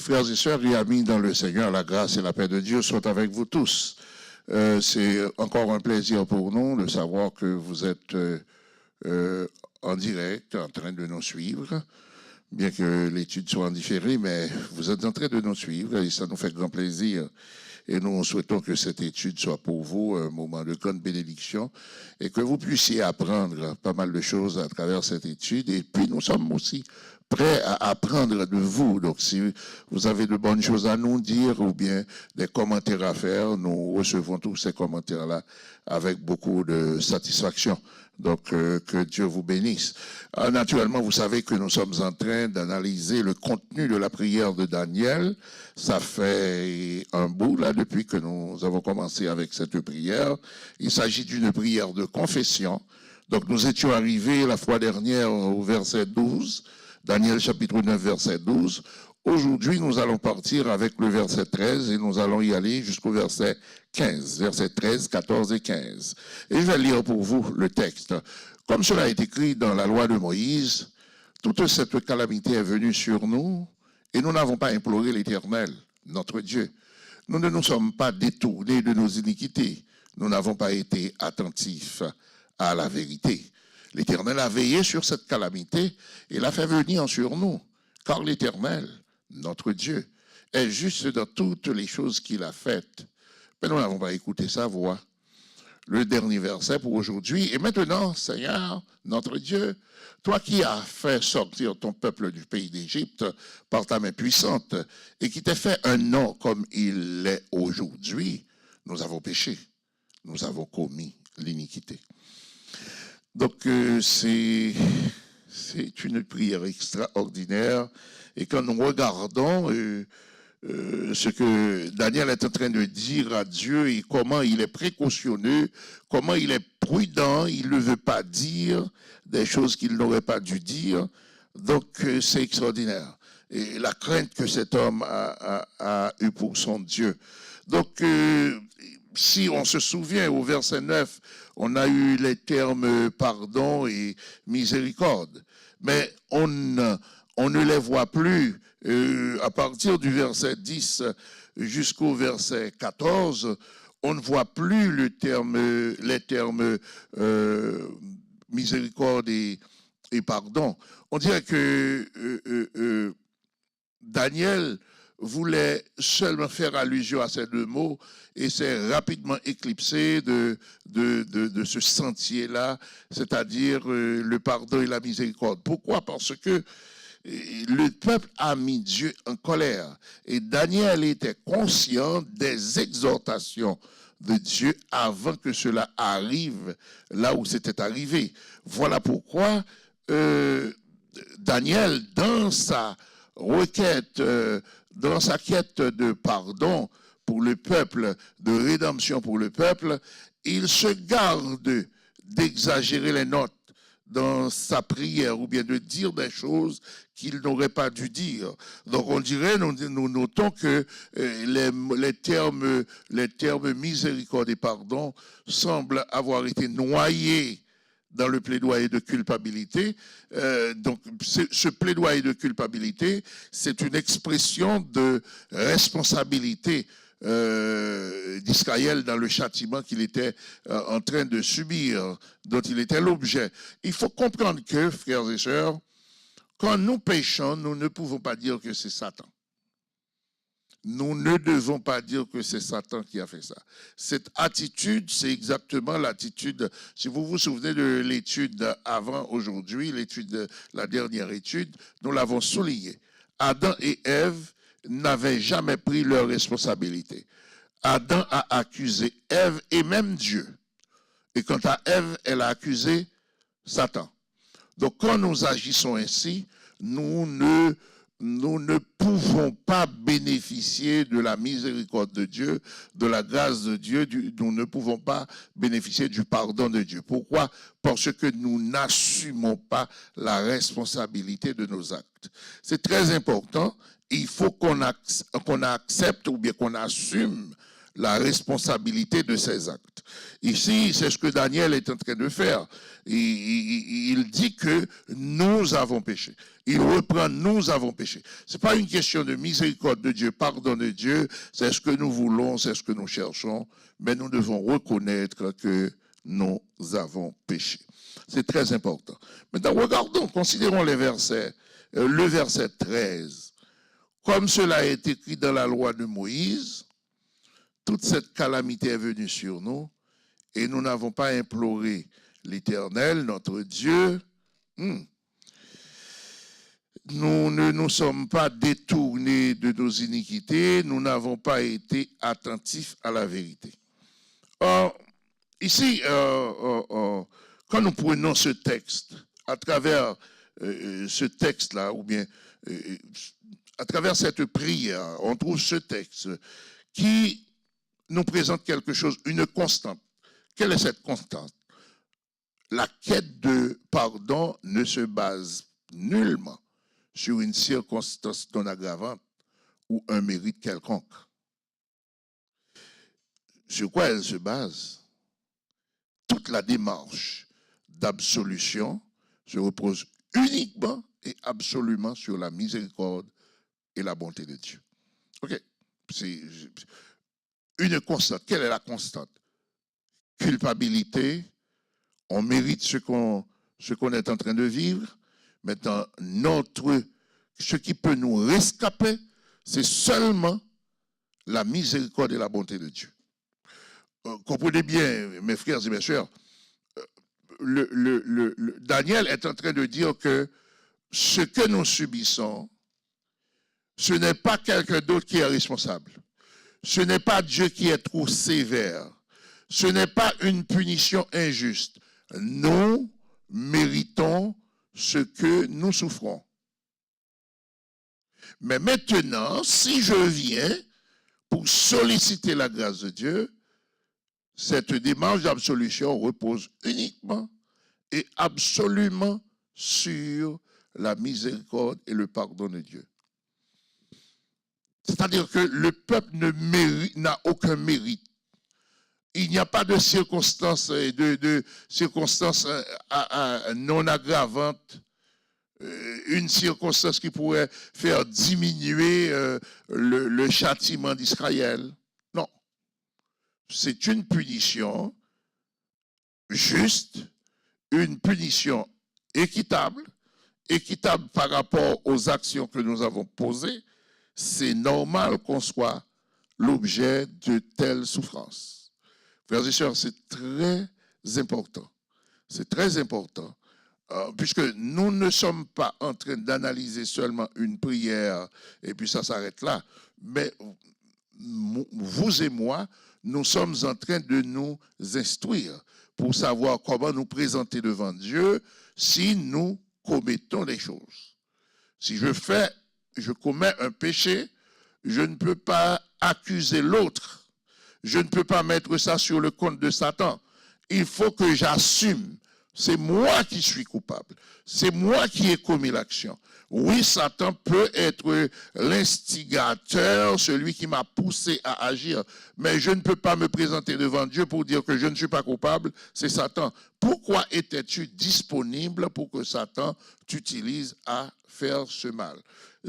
Frères et sœurs et amis dans le Seigneur, la grâce et la paix de Dieu soient avec vous tous. C'est encore un plaisir pour nous de savoir que vous êtes en direct, en train de nous suivre, bien que l'étude soit en différé, mais vous êtes en train de nous suivre et ça nous fait grand plaisir. Et nous souhaitons que cette étude soit pour vous un moment de grande bénédiction et que vous puissiez apprendre pas mal de choses à travers cette étude. Et puis nous sommes aussi prêts à apprendre de vous. Donc si vous avez de bonnes choses à nous dire ou bien des commentaires à faire, nous recevons tous ces commentaires-là avec beaucoup de satisfaction. Donc, que Dieu vous bénisse. Naturellement, vous savez que nous sommes en train d'analyser le contenu de la prière de Daniel. Ça fait un bout, là, depuis que nous avons commencé avec cette prière. Il s'agit d'une prière de confession. Donc, nous étions arrivés la fois dernière au verset 12, Daniel chapitre 9, verset 12. Aujourd'hui, nous allons partir avec le verset 13 et nous allons y aller jusqu'au verset 15, verset 13, 14 et 15. Et je vais lire pour vous le texte. Comme cela est écrit dans la loi de Moïse, toute cette calamité est venue sur nous et nous n'avons pas imploré l'Éternel, notre Dieu. Nous ne nous sommes pas détournés de nos iniquités. Nous n'avons pas été attentifs à la vérité. L'Éternel a veillé sur cette calamité et l'a fait venir sur nous, car l'Éternel, notre Dieu, est juste dans toutes les choses qu'il a faites. Mais nous n'avons pas écouté sa voix. Le dernier verset pour aujourd'hui. Et maintenant, Seigneur, notre Dieu, toi qui as fait sortir ton peuple du pays d'Égypte par ta main puissante et qui t'as fait un nom comme il l'est aujourd'hui, nous avons péché. Nous avons commis l'iniquité. Donc, c'est une prière extraordinaire. Et quand nous regardons ce que Daniel est en train de dire à Dieu et comment il est précautionneux, comment il est prudent, il ne veut pas dire des choses qu'il n'aurait pas dû dire. Donc, c'est extraordinaire. Et la crainte que cet homme a eue pour son Dieu. Donc, si on se souvient, au verset 9, on a eu les termes pardon et miséricorde. Mais on ne les voit plus à partir du verset 10 jusqu'au verset 14. On ne voit plus les termes miséricorde et pardon. On dirait que Daniel voulait seulement faire allusion à ces deux mots et s'est rapidement éclipsé de ce sentier-là, c'est-à-dire le pardon et la miséricorde. Pourquoi? Parce que le peuple a mis Dieu en colère et Daniel était conscient des exhortations de Dieu avant que cela arrive là où c'était arrivé. Voilà pourquoi Daniel, dans sa requête, dans sa quête de pardon pour le peuple, de rédemption pour le peuple, il se garde d'exagérer les notes dans sa prière ou bien de dire des choses qu'il n'aurait pas dû dire. Donc on dirait, nous notons que les termes miséricorde et pardon semblent avoir été noyés dans le plaidoyer de culpabilité. Donc, ce plaidoyer de culpabilité, c'est une expression de responsabilité d'Israël dans le châtiment qu'il était en train de subir, dont il était l'objet. Il faut comprendre que, frères et sœurs, quand nous péchons, nous ne pouvons pas dire que c'est Satan. Nous ne devons pas dire que c'est Satan qui a fait ça. Cette attitude, c'est exactement l'attitude, si vous vous souvenez de l'étude avant aujourd'hui, la dernière étude, nous l'avons souligné. Adam et Ève n'avaient jamais pris leur responsabilité. Adam a accusé Ève et même Dieu. Et quant à Ève, elle a accusé Satan. Donc quand nous agissons ainsi, nous ne pouvons pas bénéficier de la miséricorde de Dieu, de la grâce de Dieu, nous ne pouvons pas bénéficier du pardon de Dieu. Pourquoi? Parce que nous n'assumons pas la responsabilité de nos actes. C'est très important. Il faut qu'on accepte ou bien qu'on assume la responsabilité de ses actes. Ici, c'est ce que Daniel est en train de faire. Il dit que nous avons péché. Il reprend, nous avons péché. Ce n'est pas une question de miséricorde de Dieu, pardon de Dieu, c'est ce que nous voulons, c'est ce que nous cherchons, mais nous devons reconnaître que nous avons péché. C'est très important. Maintenant, regardons, considérons les versets, le verset 13. Comme cela est écrit dans la loi de Moïse, toute cette calamité est venue sur nous et nous n'avons pas imploré l'Éternel, notre Dieu. Nous ne nous sommes pas détournés de nos iniquités, nous n'avons pas été attentifs à la vérité. Or, ici, quand nous prenons ce texte, à travers ce texte-là, ou bien à travers cette prière, on trouve ce texte qui nous présente quelque chose, une constante. Quelle est cette constante? La quête de pardon ne se base nullement sur une circonstance non aggravante ou un mérite quelconque. Sur quoi elle se base? Toute la démarche d'absolution se repose uniquement et absolument sur la miséricorde et la bonté de Dieu. Ok, c'est une constante. Quelle est la constante? Culpabilité, on mérite ce qu'on est en train de vivre. Maintenant, ce qui peut nous rescaper, c'est seulement la miséricorde et la bonté de Dieu. Comprenez bien, mes frères et mes sœurs, Daniel est en train de dire que ce que nous subissons, ce n'est pas quelqu'un d'autre qui est responsable. Ce n'est pas Dieu qui est trop sévère. Ce n'est pas une punition injuste. Nous méritons ce que nous souffrons. Mais maintenant, si je viens pour solliciter la grâce de Dieu, cette démarche d'absolution repose uniquement et absolument sur la miséricorde et le pardon de Dieu. C'est-à-dire que le peuple n'a aucun mérite. Il n'y a pas de circonstances, non aggravantes, une circonstance qui pourrait faire diminuer le châtiment d'Israël. Non. C'est une punition juste, une punition équitable par rapport aux actions que nous avons posées. C'est normal qu'on soit l'objet de telles souffrances. Frères et sœurs, c'est très important. C'est très important, puisque nous ne sommes pas en train d'analyser seulement une prière et puis ça s'arrête là. Mais vous et moi, nous sommes en train de nous instruire pour savoir comment nous présenter devant Dieu si nous commettons les choses. Si je commets un péché, je ne peux pas accuser l'autre. Je ne peux pas mettre ça sur le compte de Satan. Il faut que j'assume. C'est moi qui suis coupable. C'est moi qui ai commis l'action. Oui, Satan peut être l'instigateur, celui qui m'a poussé à agir, mais je ne peux pas me présenter devant Dieu pour dire que je ne suis pas coupable, c'est Satan. Pourquoi étais-tu disponible pour que Satan t'utilise à faire ce mal?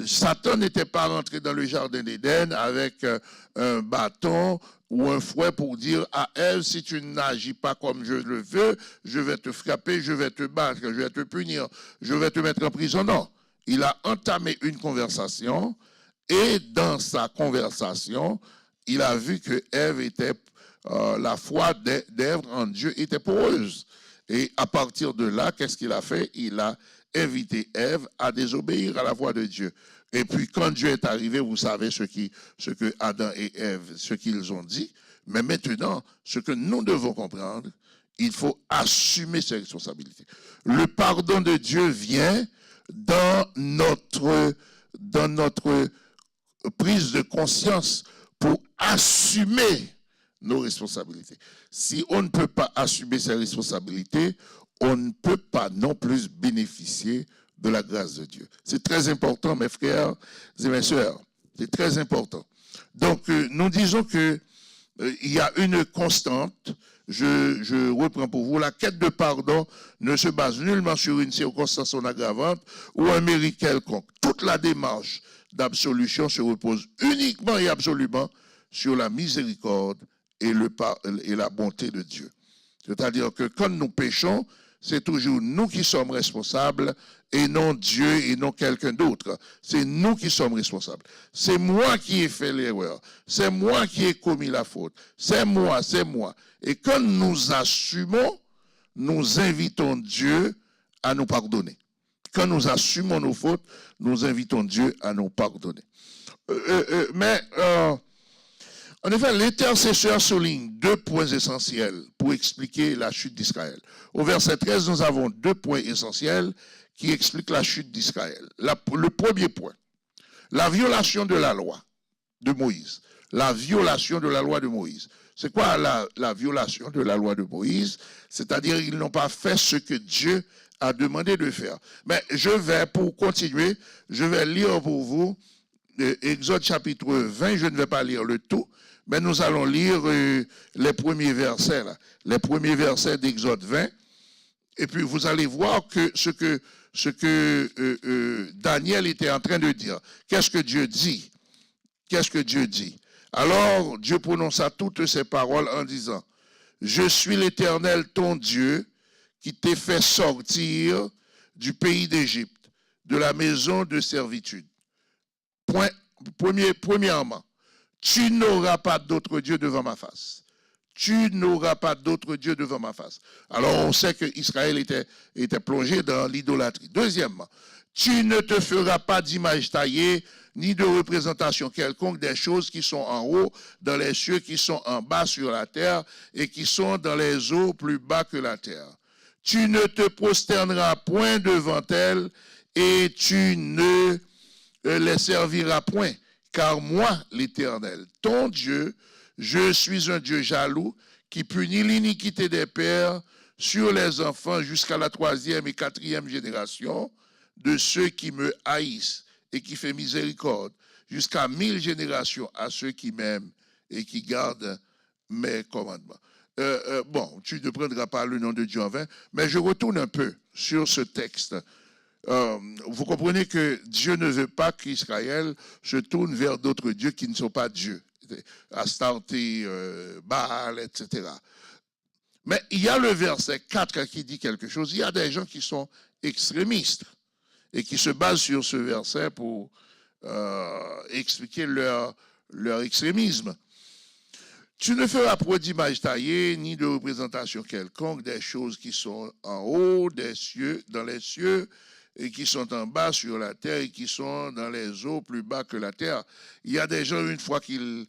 Satan n'était pas rentré dans le jardin d'Éden avec un bâton ou un fouet pour dire à Ève, si tu n'agis pas comme je le veux, je vais te frapper, je vais te battre, je vais te punir, je vais te mettre en prison. Non, il a entamé une conversation et dans sa conversation, il a vu que Ève était, la foi d'Ève en Dieu était poreuse. Et à partir de là, qu'est-ce qu'il a fait? Il a invité Ève à désobéir à la voix de Dieu. Et puis quand Dieu est arrivé, vous savez ce que Adam et Ève, ce qu'ils ont dit. Mais maintenant, ce que nous devons comprendre, il faut assumer ses responsabilités. Le pardon de Dieu vient dans notre prise de conscience pour assumer nos responsabilités. Si on ne peut pas assumer ses responsabilités, on ne peut pas non plus bénéficier de la grâce de Dieu. C'est très important, mes frères et mes sœurs. C'est très important. Donc, nous disons que il y a une constante. Je reprends pour vous. La quête de pardon ne se base nullement sur une circonstance non aggravante ou un mérite quelconque. Toute la démarche d'absolution se repose uniquement et absolument sur la miséricorde et la bonté de Dieu. C'est-à-dire que quand nous péchons, c'est toujours nous qui sommes responsables et non Dieu et non quelqu'un d'autre. C'est nous qui sommes responsables. C'est moi qui ai fait l'erreur. C'est moi qui ai commis la faute. C'est moi, c'est moi. Et quand nous assumons, nous invitons Dieu à nous pardonner. Quand nous assumons nos fautes, nous invitons Dieu à nous pardonner. En effet, l'intercesseur souligne 2 points essentiels pour expliquer la chute d'Israël. Au verset 13, nous avons 2 points essentiels qui expliquent la chute d'Israël. Le premier point, la violation de la loi de Moïse. La violation de la loi de Moïse. C'est quoi la violation de la loi de Moïse? C'est-à-dire qu'ils n'ont pas fait ce que Dieu a demandé de faire. Mais pour continuer, je vais lire pour vous Exode chapitre 20, je ne vais pas lire le tout, mais nous allons lire les premiers versets, là, les premiers versets d'Exode 20, et puis vous allez voir que ce que Daniel était en train de dire. Qu'est-ce que Dieu dit? Qu'est-ce que Dieu dit? Alors Dieu prononça toutes ces paroles en disant, « Je suis l'Éternel ton Dieu qui t'ai fait sortir du pays d'Égypte, de la maison de servitude. » Premièrement, tu n'auras pas d'autre Dieu devant ma face. Tu n'auras pas d'autre Dieu devant ma face. Alors on sait qu'Israël était plongé dans l'idolâtrie. Deuxièmement, tu ne te feras pas d'image taillée, ni de représentation quelconque des choses qui sont en haut dans les cieux, qui sont en bas sur la terre, et qui sont dans les eaux plus bas que la terre. Tu ne te prosterneras point devant elles, et tu ne les serviras point, car moi, l'Éternel, ton Dieu, je suis un Dieu jaloux qui punit l'iniquité des pères sur les enfants jusqu'à la 3e et 4e génération de ceux qui me haïssent et qui fait miséricorde jusqu'à 1000 générations à ceux qui m'aiment et qui gardent mes commandements. Bon, tu ne prendras pas le nom de Dieu en vain, mais je retourne un peu sur ce texte. Vous comprenez que Dieu ne veut pas qu'Israël se tourne vers d'autres dieux qui ne sont pas Dieu. Astarté, Baal, etc. Mais il y a le verset 4 qui dit quelque chose. Il y a des gens qui sont extrémistes et qui se basent sur ce verset pour expliquer leur extrémisme. Tu ne feras point d'image taillée, ni de représentation quelconque des choses qui sont en haut des cieux, dans les cieux, et qui sont en bas sur la terre, et qui sont dans les eaux plus bas que la terre. Il y a des gens, une fois qu'ils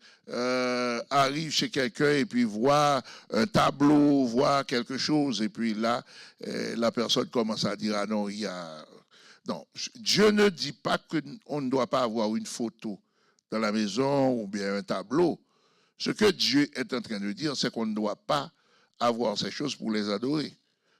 arrivent chez quelqu'un et puis voient un tableau, voient quelque chose, et puis là, la personne commence à dire, ah non, il y a... Non, Dieu ne dit pas qu'on ne doit pas avoir une photo dans la maison ou bien un tableau. Ce que Dieu est en train de dire, c'est qu'on ne doit pas avoir ces choses pour les adorer.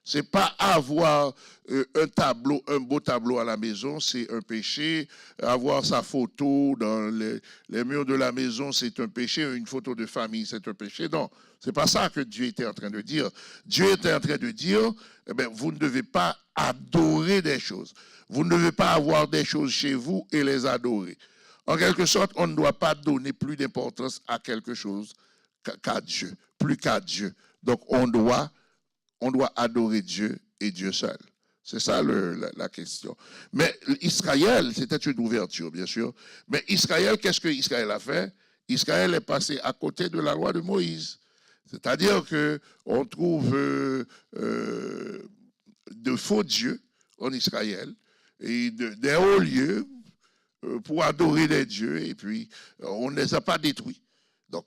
C'est pas avoir un tableau, un beau tableau à la maison, c'est un péché. Avoir sa photo dans les murs de la maison, c'est un péché. Une photo de famille, c'est un péché. Non, c'est pas ça que Dieu était en train de dire. Dieu était en train de dire, eh bien, vous ne devez pas adorer des choses. Vous ne devez pas avoir des choses chez vous et les adorer. En quelque sorte, on ne doit pas donner plus d'importance à quelque chose qu'à Dieu, plus qu'à Dieu. Donc, on doit adorer Dieu et Dieu seul. C'est ça la question. Mais Israël, c'était une ouverture, bien sûr. Mais Israël, qu'est-ce que Israël a fait? Israël est passé à côté de la loi de Moïse. C'est-à-dire qu'on trouve de faux dieux en Israël et des hauts lieux pour adorer des dieux, et puis on ne les a pas détruits. Donc,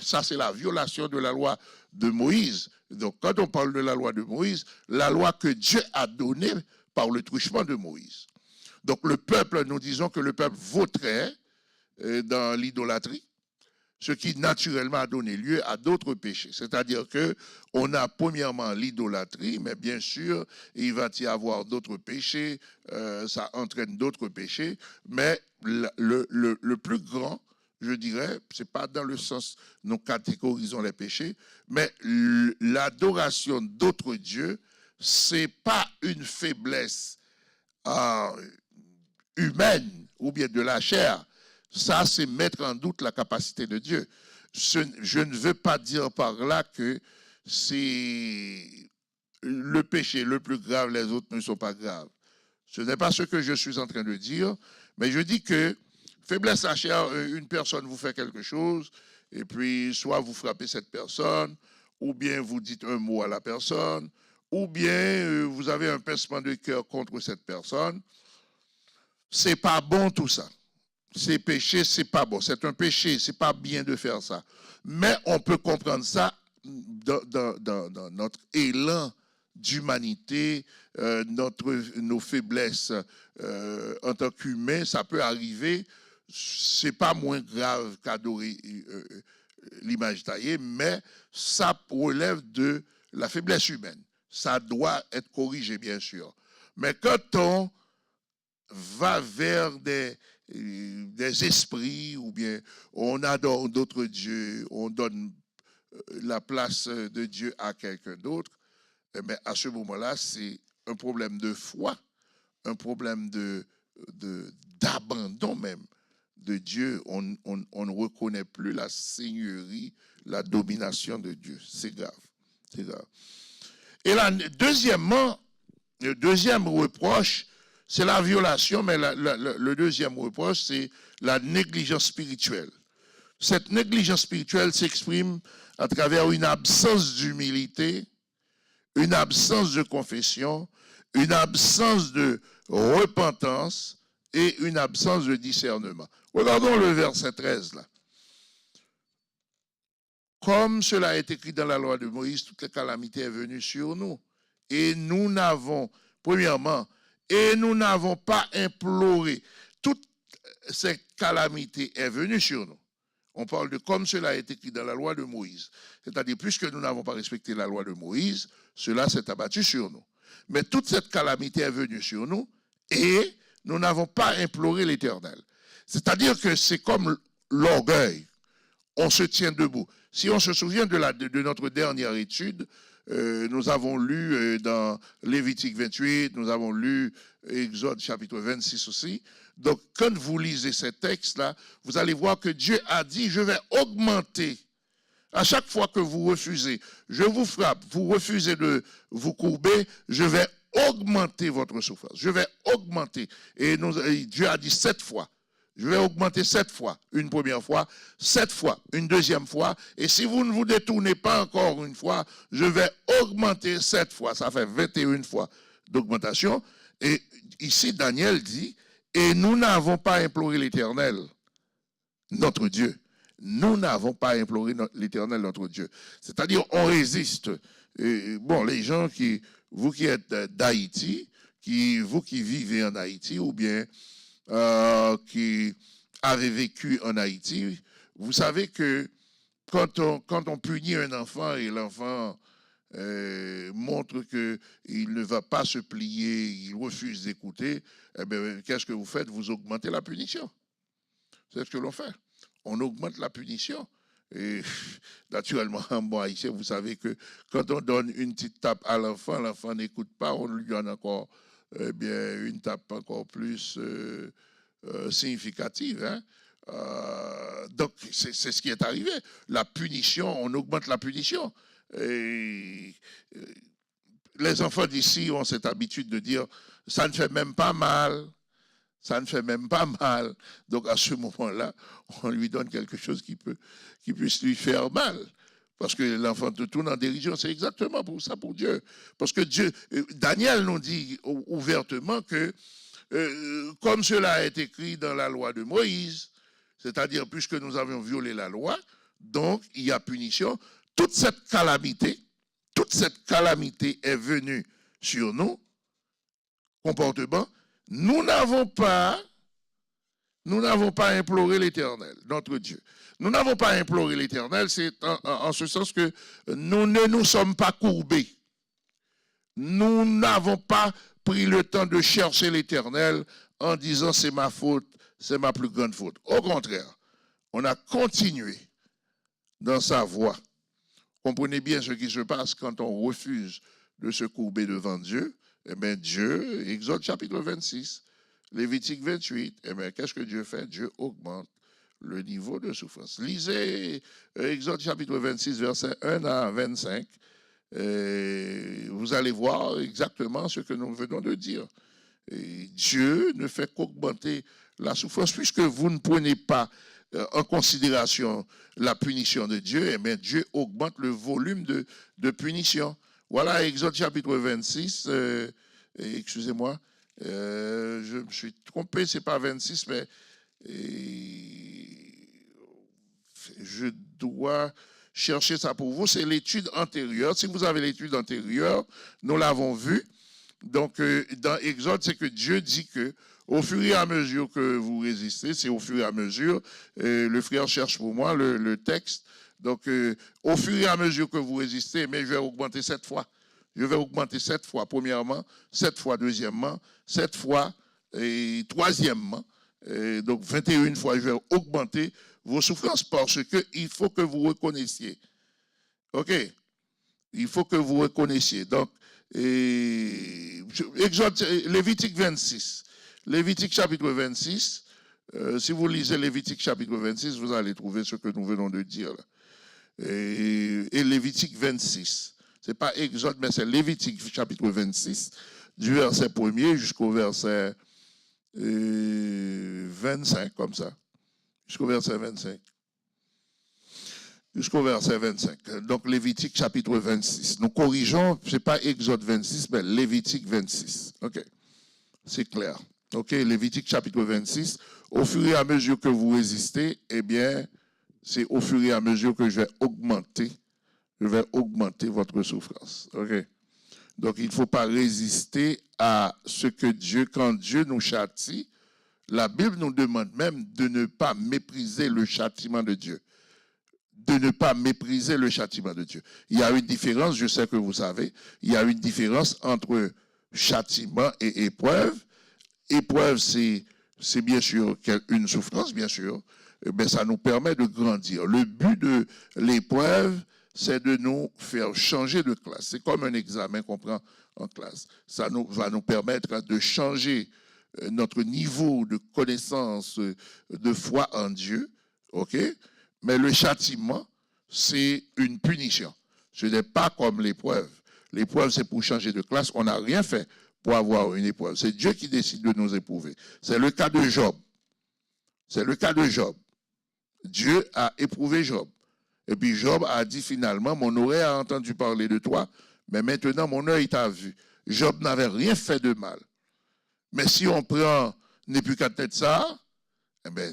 ça, c'est la violation de la loi de Moïse. Donc, quand on parle de la loi de Moïse, la loi que Dieu a donnée par le truchement de Moïse. Donc, le peuple, nous disons que le peuple vautrait dans l'idolâtrie, ce qui naturellement a donné lieu à d'autres péchés. C'est-à-dire qu'on a premièrement l'idolâtrie, mais bien sûr, il va y avoir d'autres péchés, ça entraîne d'autres péchés, mais le plus grand, je dirais, c'est pas dans le sens nous catégorisons les péchés, mais l'adoration d'autres dieux, c'est pas une faiblesse humaine ou bien de la chair. Ça, c'est mettre en doute la capacité de Dieu. Je ne veux pas dire par là que c'est le péché le plus grave, les autres ne sont pas graves. Ce n'est pas ce que je suis en train de dire, mais je dis que faiblesse à chair, une personne vous fait quelque chose, et puis soit vous frappez cette personne, ou bien vous dites un mot à la personne, ou bien vous avez un pincement de cœur contre cette personne. C'est pas bon tout ça. C'est péché, c'est pas bon. C'est un péché, c'est pas bien de faire ça. Mais on peut comprendre ça dans notre élan d'humanité, nos faiblesses en tant qu'humains, ça peut arriver. C'est pas moins grave qu'adorer l'image taillée, mais ça relève de la faiblesse humaine. Ça doit être corrigé, bien sûr. Mais quand on va vers des esprits, ou bien on adore d'autres dieux, on donne la place de Dieu à quelqu'un d'autre, mais à ce moment-là, c'est un problème de foi, un problème d'abandon même de Dieu. On ne reconnaît plus la seigneurie, la domination de Dieu. C'est grave. C'est grave. Et là, deuxièmement, le deuxième reproche, c'est la violation, mais le deuxième reproche, c'est la négligence spirituelle. Cette négligence spirituelle s'exprime à travers une absence d'humilité, une absence de confession, une absence de repentance et une absence de discernement. Regardons le verset 13 là. Comme cela est écrit dans la loi de Moïse, toute la calamité est venue sur nous. Et nous n'avons, premièrement, et nous n'avons pas imploré. Toute cette calamité est venue sur nous. On parle de comme cela est écrit dans la loi de Moïse. C'est-à-dire, puisque nous n'avons pas respecté la loi de Moïse, cela s'est abattu sur nous. Mais toute cette calamité est venue sur nous et nous n'avons pas imploré l'Éternel. C'est-à-dire que c'est comme l'orgueil. On se tient debout. Si on se souvient de notre dernière étude, nous avons lu dans Lévitique 28, nous avons lu Exode chapitre 26 aussi. Donc, quand vous lisez ces textes-là, vous allez voir que Dieu a dit, je vais augmenter. À chaque fois que vous refusez, je vous frappe, vous refusez de vous courber, je vais augmenter votre souffrance. Je vais augmenter. Et Dieu a dit 7 fois. Je vais augmenter 7 fois, une première fois, 7 fois, une deuxième fois. Et si vous ne vous détournez pas encore une fois, je vais augmenter 7 fois. Ça fait 21 fois d'augmentation. Et ici, Daniel dit, et nous n'avons pas imploré l'Éternel, notre Dieu. Nous n'avons pas imploré l'Éternel, notre Dieu. C'est-à-dire, on résiste. Et, bon, les gens vous qui êtes d'Haïti, vous qui vivez en Haïti, ou bien qui avez vécu en Haïti, vous savez que quand on punit un enfant et l'enfant montre qu'il ne va pas se plier, il refuse d'écouter, eh bien, qu'est-ce que vous faites? Vous augmentez la punition. C'est ce que l'on fait. On augmente la punition. Et naturellement, en bon haïtien, vous savez que quand on donne une petite tape à l'enfant, l'enfant n'écoute pas, on lui donne encore une tape encore plus significative. Hein? Donc, c'est ce qui est arrivé. La punition, on augmente la punition. Et, les enfants d'ici ont cette habitude de dire « ça ne fait même pas mal ». Ça ne fait même pas mal. Donc, à ce moment-là, on lui donne quelque chose qui puisse lui faire mal. Parce que l'enfant te tourne en dérision. C'est exactement pour ça, pour Dieu. Parce que Daniel nous dit ouvertement que, comme cela est écrit dans la loi de Moïse, c'est-à-dire puisque nous avions violé la loi, donc il y a punition. Toute cette calamité est venue sur nous, comportement. Nous n'avons pas imploré l'Éternel, notre Dieu. Nous n'avons pas imploré l'Éternel, c'est en ce sens que nous ne nous sommes pas courbés. Nous n'avons pas pris le temps de chercher l'Éternel en disant c'est ma faute, c'est ma plus grande faute. Au contraire, on a continué dans sa voie. Comprenez bien ce qui se passe quand on refuse de se courber devant Dieu. Eh bien, Dieu, Exode chapitre 26, Lévitique 28, eh bien, qu'est-ce que Dieu fait? Dieu augmente le niveau de souffrance. Lisez Exode chapitre 26, versets 1 à 25. Vous allez voir exactement ce que nous venons de dire. Et Dieu ne fait qu'augmenter la souffrance puisque vous ne prenez pas en considération la punition de Dieu, et bien Dieu augmente le volume de punition. Voilà Exode chapitre 26, excusez-moi, je me suis trompé, c'est pas 26, mais je dois chercher ça pour vous, c'est l'étude antérieure. Si vous avez l'étude antérieure, nous l'avons vu. Donc, dans Exode, c'est que Dieu dit que au fur et à mesure que vous résistez, c'est au fur et à mesure, le frère cherche pour moi le texte. Donc, au fur et à mesure que vous résistez, mais je vais augmenter 7 fois. Je vais augmenter 7 fois, premièrement, 7 fois, deuxièmement, 7 fois, et troisièmement. Donc, 21 fois, je vais augmenter vos souffrances parce qu'il faut que vous reconnaissiez. OK? Il faut que vous reconnaissiez. Donc, Exode, Lévitique 26. Lévitique chapitre 26. Si vous lisez Lévitique chapitre 26, vous allez trouver ce que nous venons de dire là. Et Lévitique 26. Ce n'est pas Exode, mais c'est Lévitique chapitre 26, du verset 1er jusqu'au verset 25, comme ça. Jusqu'au verset 25. Jusqu'au verset 25. Donc, Lévitique chapitre 26. Nous corrigeons, ce n'est pas Exode 26, mais Lévitique 26. OK. C'est clair. OK, Lévitique chapitre 26. Au fur et à mesure que vous résistez, eh bien, c'est au fur et à mesure que je vais augmenter votre souffrance. OK. Donc, il ne faut pas résister à ce que Dieu, quand Dieu nous châtie, la Bible nous demande même de ne pas mépriser le châtiment de Dieu. De ne pas mépriser le châtiment de Dieu. Il y a une différence, je sais que vous savez, il y a une différence entre châtiment et épreuve. Épreuve, c'est bien sûr une souffrance, bien sûr, mais ça nous permet de grandir. Le but de l'épreuve, c'est de nous faire changer de classe. C'est comme un examen qu'on prend en classe. Ça va nous permettre de changer notre niveau de connaissance, de foi en Dieu, ok? Mais le châtiment, c'est une punition. Ce n'est pas comme l'épreuve. L'épreuve, c'est pour changer de classe. On n'a rien fait pour avoir une épreuve. C'est Dieu qui décide de nous éprouver. C'est le cas de Job. C'est le cas de Job. Dieu a éprouvé Job. Et puis Job a dit finalement, mon oreille a entendu parler de toi, mais maintenant mon œil t'a vu. Job n'avait rien fait de mal. Mais si on prend Nebuchadnezzar, eh bien,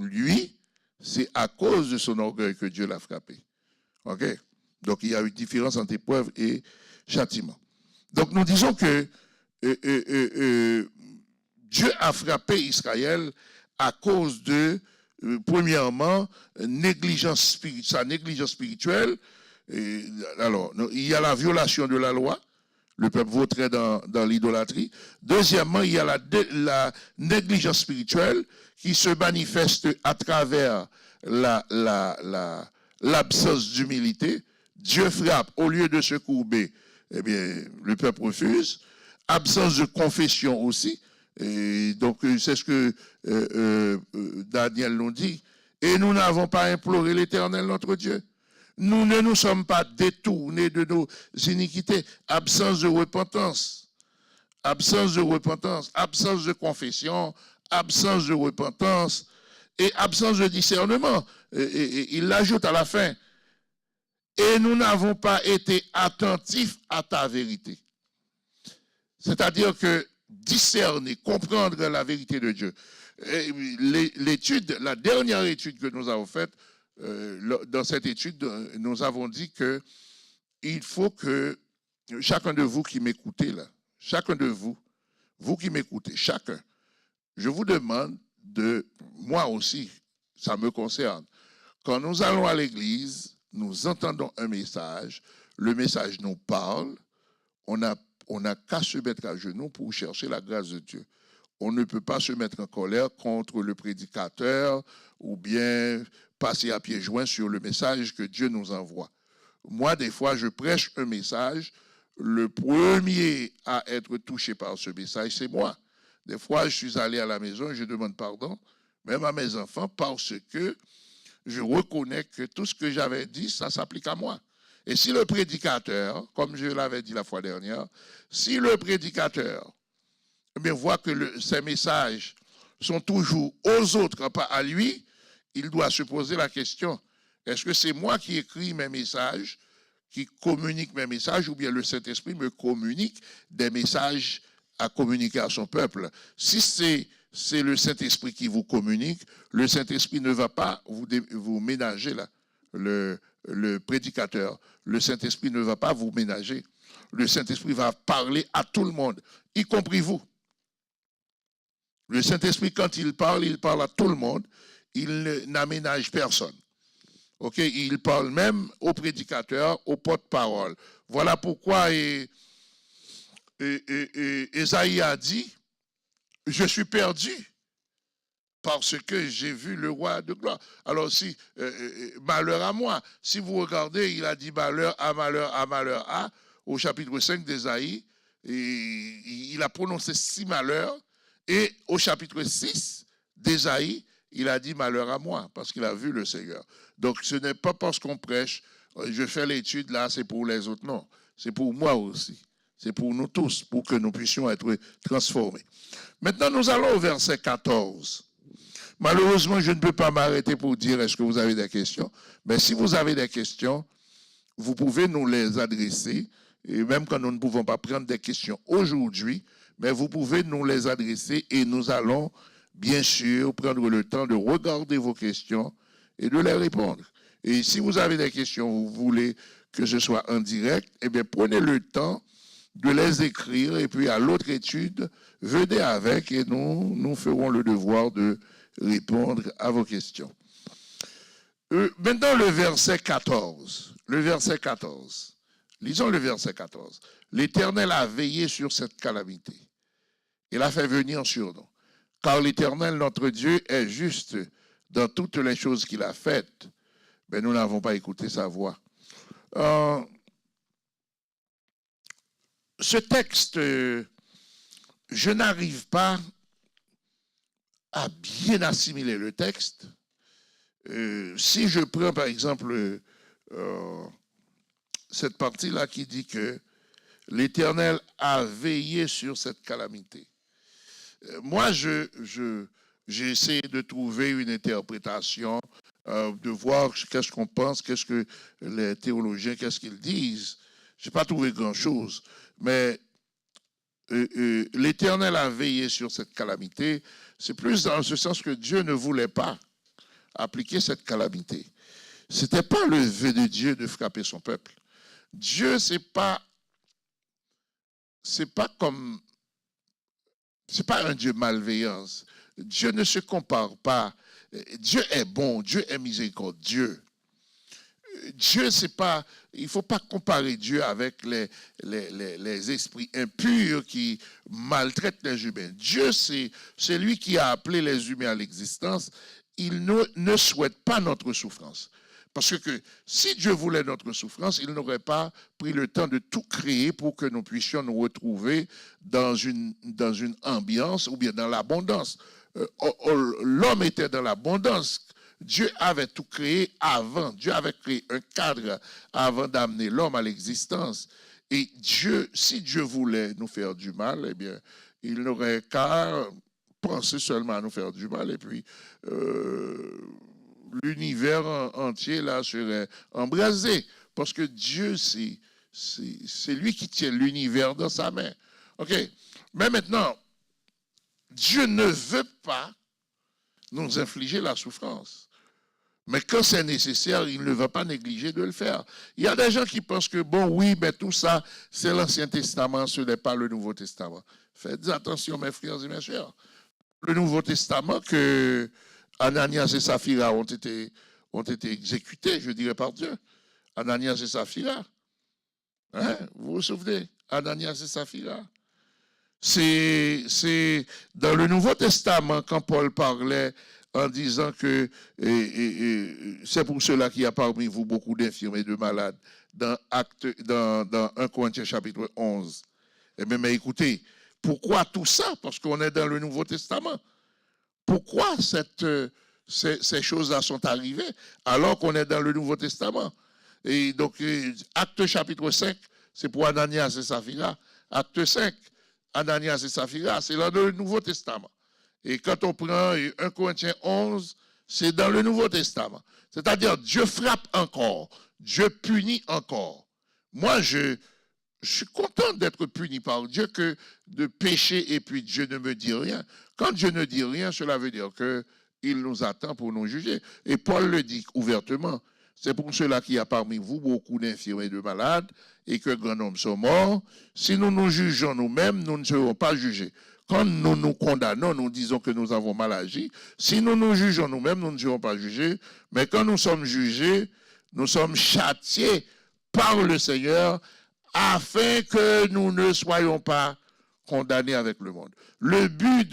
lui, c'est à cause de son orgueil que Dieu l'a frappé. OK? Donc, il y a une différence entre épreuve et châtiment. Donc, nous disons que Dieu a frappé Israël à cause de, premièrement, sa négligence spirituelle. Alors, il y a la violation de la loi. Le peuple vautrait dans l'idolâtrie. Deuxièmement, il y a la négligence spirituelle qui se manifeste à travers l'absence d'humilité. Dieu frappe, au lieu de se courber, eh bien, le peuple refuse. Absence de confession aussi. Et donc, c'est ce que Daniel nous dit. Et nous n'avons pas imploré l'Éternel, notre Dieu. Nous ne nous sommes pas détournés de nos iniquités. Absence de repentance, absence de confession, absence de repentance et absence de discernement. Et il l'ajoute à la fin. Et nous n'avons pas été attentifs à ta vérité. C'est-à-dire que discerner, comprendre la vérité de Dieu. La dernière étude que nous avons faite, dans cette étude, nous avons dit que il faut que chacun de vous qui m'écoutez là, chacun de vous qui m'écoutez, chacun, je vous demande moi aussi, ça me concerne, quand nous allons à l'église, nous entendons un message, le message nous parle, on n'a qu'à se mettre à genoux pour chercher la grâce de Dieu. on ne peut pas se mettre en colère contre le prédicateur ou bien passer à pieds joints sur le message que Dieu nous envoie. Moi, des fois, je prêche un message. Le premier à être touché par ce message, c'est moi. Des fois, je suis allé à la maison et je demande pardon, même à mes enfants, parce que je reconnais que tout ce que j'avais dit, ça s'applique à moi. Et si le prédicateur, comme je l'avais dit la fois dernière, si le prédicateur voit que ces messages sont toujours aux autres, pas à lui, il doit se poser la question, est-ce que c'est moi qui écris mes messages, qui communique mes messages, ou bien le Saint-Esprit me communique des messages à communiquer à son peuple? Si c'est le Saint-Esprit qui vous communique, le Saint-Esprit ne va pas vous ménager là, le prédicateur. Le Saint-Esprit ne va pas vous ménager. Le Saint-Esprit va parler à tout le monde, y compris vous. Le Saint-Esprit, quand il parle à tout le monde. Il n'aménage personne. Ok, il parle même aux prédicateurs, aux porte-parole. Voilà pourquoi Ésaïe a dit, je suis perdu parce que j'ai vu le roi de gloire. Alors si, malheur à moi, si vous regardez, il a dit malheur à, au chapitre 5 d'Ésaïe, il a prononcé 6 malheurs, et au chapitre 6 d'Ésaïe, il a dit malheur à moi, parce qu'il a vu le Seigneur. Donc ce n'est pas parce qu'on prêche, je fais l'étude là, c'est pour les autres, non. C'est pour moi aussi. C'est pour nous tous, pour que nous puissions être transformés. Maintenant, nous allons au verset 14. Malheureusement, je ne peux pas m'arrêter pour dire est-ce que vous avez des questions. Mais si vous avez des questions, vous pouvez nous les adresser. Et même quand nous ne pouvons pas prendre des questions aujourd'hui, mais vous pouvez nous les adresser et nous allons bien sûr prendre le temps de regarder vos questions et de les répondre. Et si vous avez des questions, vous voulez que ce soit en direct, eh bien prenez le temps de les écrire et puis à l'autre étude, venez avec et nous ferons le devoir de répondre à vos questions. Maintenant le verset 14. Le verset 14. Lisons le verset 14. L'Éternel a veillé sur cette calamité. Il a fait venir sur nous. Car l'Éternel, notre Dieu, est juste dans toutes les choses qu'il a faites. Mais nous n'avons pas écouté sa voix. Ce texte, je n'arrive pas à bien assimiler le texte. Si je prends par exemple cette partie-là qui dit que l'Éternel a veillé sur cette calamité. Moi, j'ai essayé de trouver une interprétation, de voir qu'est-ce qu'on pense, qu'est-ce que les théologiens, qu'est-ce qu'ils disent. Je n'ai pas trouvé grand-chose, mais l'Éternel a veillé sur cette calamité. C'est plus dans ce sens que Dieu ne voulait pas appliquer cette calamité. Ce n'était pas le vœu de Dieu de frapper son peuple. Dieu, c'est pas un Dieu malveillant. Dieu ne se compare pas. Dieu est bon, Dieu est miséricordieux. Dieu, c'est pas, il ne faut pas comparer Dieu avec les esprits impurs qui maltraitent les humains. Dieu, c'est lui qui a appelé les humains à l'existence. Il ne souhaite pas notre souffrance. Parce que si Dieu voulait notre souffrance, il n'aurait pas pris le temps de tout créer pour que nous puissions nous retrouver dans une ambiance ou bien dans l'abondance. L'homme était dans l'abondance. Dieu avait tout créé avant. Dieu avait créé un cadre avant d'amener l'homme à l'existence. Et Dieu, si Dieu voulait nous faire du mal, eh bien, il n'aurait qu'à penser seulement à nous faire du mal. Et puis, l'univers entier là serait embrasé. Parce que Dieu, c'est lui qui tient l'univers dans sa main. OK? Mais maintenant, Dieu ne veut pas nous infliger la souffrance. Mais quand c'est nécessaire, il ne va pas négliger de le faire. Il y a des gens qui pensent que, bon, oui, mais tout ça, c'est l'Ancien Testament, ce n'est pas le Nouveau Testament. Faites attention, mes frères et mes sœurs. Le Nouveau Testament, que Ananias et Saphira ont été exécutés, je dirais, par Dieu. Ananias et Saphira. Hein? Vous vous souvenez? Ananias et Saphira. C'est dans le Nouveau Testament quand Paul parlait en disant que c'est pour cela qu'il y a parmi vous beaucoup d'infirmes et de malades dans 1 Corinthiens chapitre 11. Eh bien, mais écoutez, pourquoi tout ça? Parce qu'on est dans le Nouveau Testament. Pourquoi ces choses-là sont arrivées alors qu'on est dans le Nouveau Testament? Et donc, Acte chapitre 5, c'est pour Ananias et Saphira. Acte 5, Ananias et Saphira, c'est dans le Nouveau Testament. Et quand on prend 1 Corinthiens 11, c'est dans le Nouveau Testament. C'est-à-dire, Dieu frappe encore, Dieu punit encore. Moi, je suis content d'être puni par Dieu que de pécher et puis Dieu ne me dit rien. Quand Dieu ne dit rien, cela veut dire qu'il nous attend pour nous juger. Et Paul le dit ouvertement. C'est pour cela qu'il y a parmi vous beaucoup d'infirmes et de malades et que grand nombre sont morts. Si nous nous jugeons nous-mêmes, nous ne serons pas jugés. Quand nous nous condamnons, nous disons que nous avons mal agi. Si nous nous jugeons nous-mêmes, nous ne serons pas jugés. Mais quand nous sommes jugés, nous sommes châtiés par le Seigneur afin que nous ne soyons pas condamnés avec le monde. Le but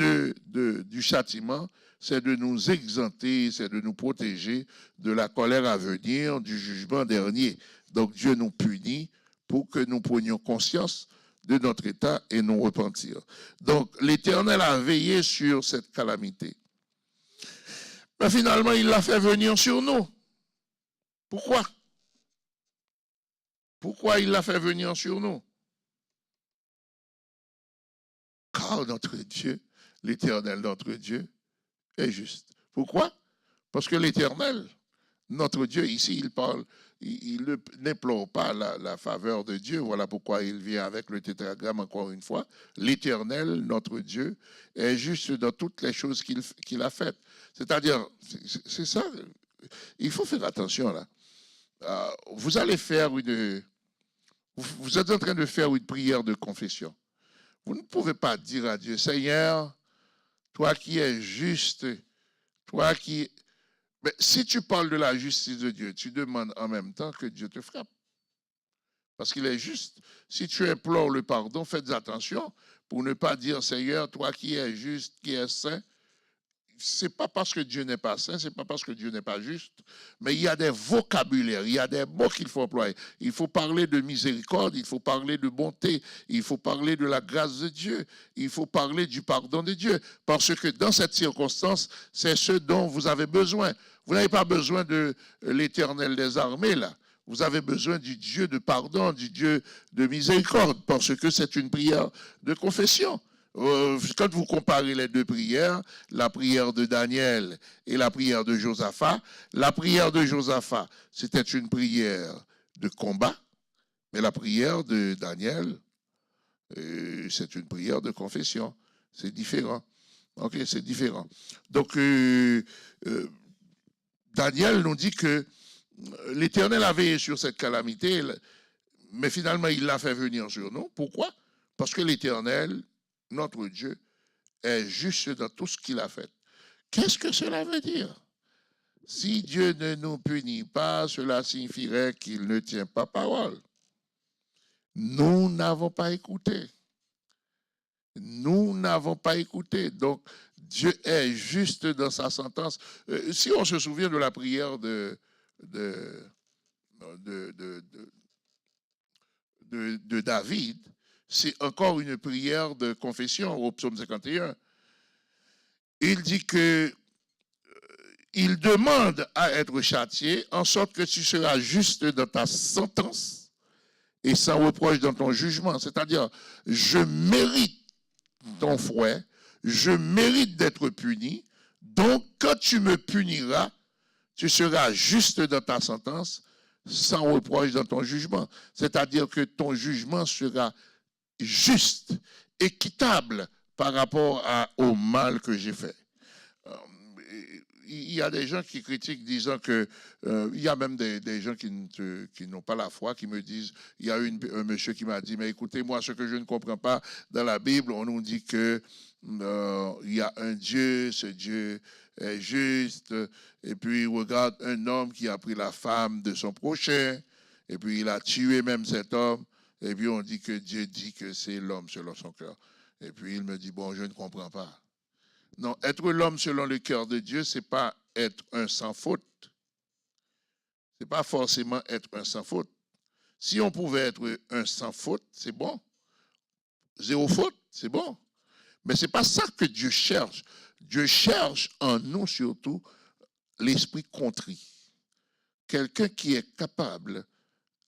du châtiment, c'est de nous exempter, c'est de nous protéger de la colère à venir, du jugement dernier. Donc Dieu nous punit pour que nous prenions conscience de notre état et nous repentir. Donc l'Éternel a veillé sur cette calamité. Mais finalement, il l'a fait venir sur nous. Pourquoi? Pourquoi il l'a fait venir sur nous? Car notre Dieu, l'Éternel, notre Dieu, est juste. Pourquoi? Parce que l'Éternel, notre Dieu, ici, il parle, il n'implore pas la faveur de Dieu. Voilà pourquoi il vient avec le tétragramme encore une fois. L'Éternel, notre Dieu, est juste dans toutes les choses qu'il a faites. C'est-à-dire, c'est ça, il faut faire attention là. Vous allez faire vous êtes en train de faire une prière de confession. Vous ne pouvez pas dire à Dieu, Seigneur, toi qui es juste, toi qui... Mais si tu parles de la justice de Dieu, tu demandes en même temps que Dieu te frappe. Parce qu'il est juste. Si tu implores le pardon, faites attention pour ne pas dire, Seigneur, toi qui es juste, qui es saint. C'est pas parce que Dieu n'est pas saint, c'est pas parce que Dieu n'est pas juste, mais il y a des vocabulaires, il y a des mots qu'il faut employer. Il faut parler de miséricorde, il faut parler de bonté, il faut parler de la grâce de Dieu, il faut parler du pardon de Dieu, parce que dans cette circonstance, c'est ce dont vous avez besoin. Vous n'avez pas besoin de l'Éternel des armées, là. Vous avez besoin du Dieu de pardon, du Dieu de miséricorde, parce que c'est une prière de confession. Quand vous comparez les deux prières, la prière de Daniel et la prière de Josaphat, la prière de Josaphat, c'était une prière de combat, mais la prière de Daniel, c'est une prière de confession. C'est différent. Ok, c'est différent. Donc, Daniel nous dit que l'Éternel a veillé sur cette calamité, mais finalement, il l'a fait venir sur nous. Pourquoi? Parce que l'Éternel, notre Dieu, est juste dans tout ce qu'il a fait. Qu'est-ce que cela veut dire? Si Dieu ne nous punit pas, cela signifierait qu'il ne tient pas parole. Nous n'avons pas écouté. Nous n'avons pas écouté. Donc, Dieu est juste dans sa sentence. Si on se souvient de la prière de David, c'est encore une prière de confession au psaume 51. Il dit que il demande à être châtié en sorte que tu seras juste dans ta sentence et sans reproche dans ton jugement. C'est-à-dire, je mérite ton fouet, je mérite d'être puni, donc quand tu me puniras, tu seras juste dans ta sentence sans reproche dans ton jugement. C'est-à-dire que ton jugement sera juste, équitable par rapport au mal que j'ai fait. Il y a des gens qui critiquent disant que, il y a même des gens qui n'ont pas la foi, qui me disent, il y a un monsieur qui m'a dit, mais écoutez, moi, ce que je ne comprends pas dans la Bible, on nous dit que il y a un Dieu, ce Dieu est juste, et puis regarde un homme qui a pris la femme de son prochain, et puis il a tué même cet homme, et puis on dit que Dieu dit que c'est l'homme selon son cœur. Et puis il me dit, bon, je ne comprends pas. Non, être l'homme selon le cœur de Dieu, ce n'est pas être un sans faute. Ce n'est pas forcément être un sans faute. Si on pouvait être un sans faute, c'est bon. Zéro faute, c'est bon. Mais ce n'est pas ça que Dieu cherche. Dieu cherche en nous surtout l'esprit contrit. Quelqu'un qui est capable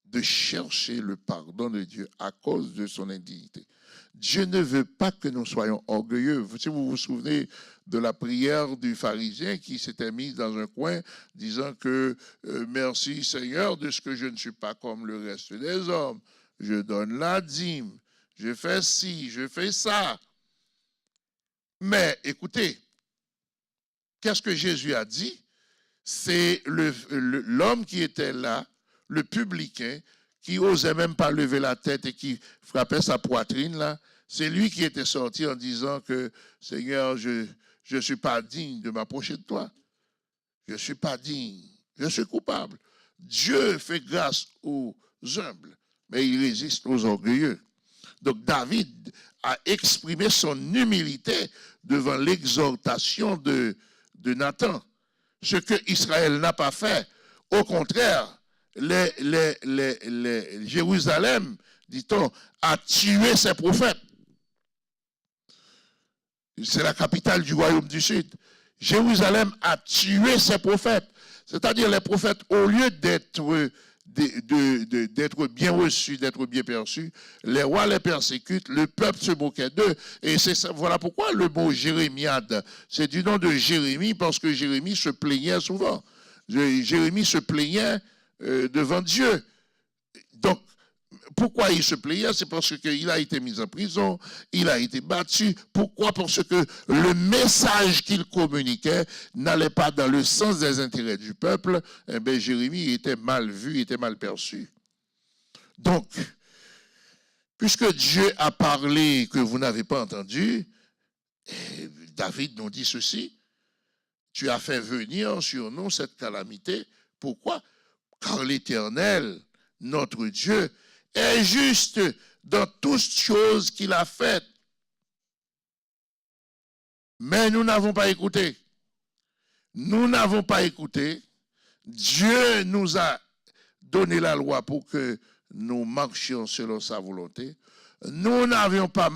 de chercher le pardon de Dieu à cause de son indignité. Dieu ne veut pas que nous soyons orgueilleux. Si vous vous souvenez de la prière du pharisien qui s'était mis dans un coin disant que merci Seigneur de ce que je ne suis pas comme le reste des hommes. Je donne la dîme, je fais ci, je fais ça. Mais écoutez, qu'est-ce que Jésus a dit? C'est l'homme qui était là, le publicain, qui osait même pas lever la tête et qui frappait sa poitrine là. C'est lui qui était sorti en disant que Seigneur, je ne suis pas digne de m'approcher de toi. Je ne suis pas digne. Je suis coupable. Dieu fait grâce aux humbles, mais il résiste aux orgueilleux. Donc David a exprimé son humilité devant l'exhortation de Nathan. Ce que Israël n'a pas fait. Au contraire, Jérusalem, dit-on, a tué ses prophètes. C'est la capitale du royaume du Sud. Jérusalem a tué ses prophètes. C'est-à-dire les prophètes, au lieu d'être bien reçus, d'être bien perçus, les rois les persécutent, le peuple se moquait d'eux. Et voilà pourquoi le mot jérémiade, c'est du nom de Jérémie, parce que Jérémie se plaignait souvent. Jérémie se plaignait devant Dieu. Donc, pourquoi il se plaignait? C'est parce qu'il a été mis en prison, il a été battu. Pourquoi? Parce que le message qu'il communiquait n'allait pas dans le sens des intérêts du peuple. Eh bien, Jérémie était mal vu, était mal perçu. Donc, puisque Dieu a parlé que vous n'avez pas entendu, David nous dit ceci: tu as fait venir sur nous cette calamité. Pourquoi? Car l'Éternel, notre Dieu, est juste dans toutes choses qu'il a faites. Mais nous n'avons pas écouté. Nous n'avons pas écouté. Dieu nous a donné la loi pour que nous marchions selon sa volonté. Nous n'avions pas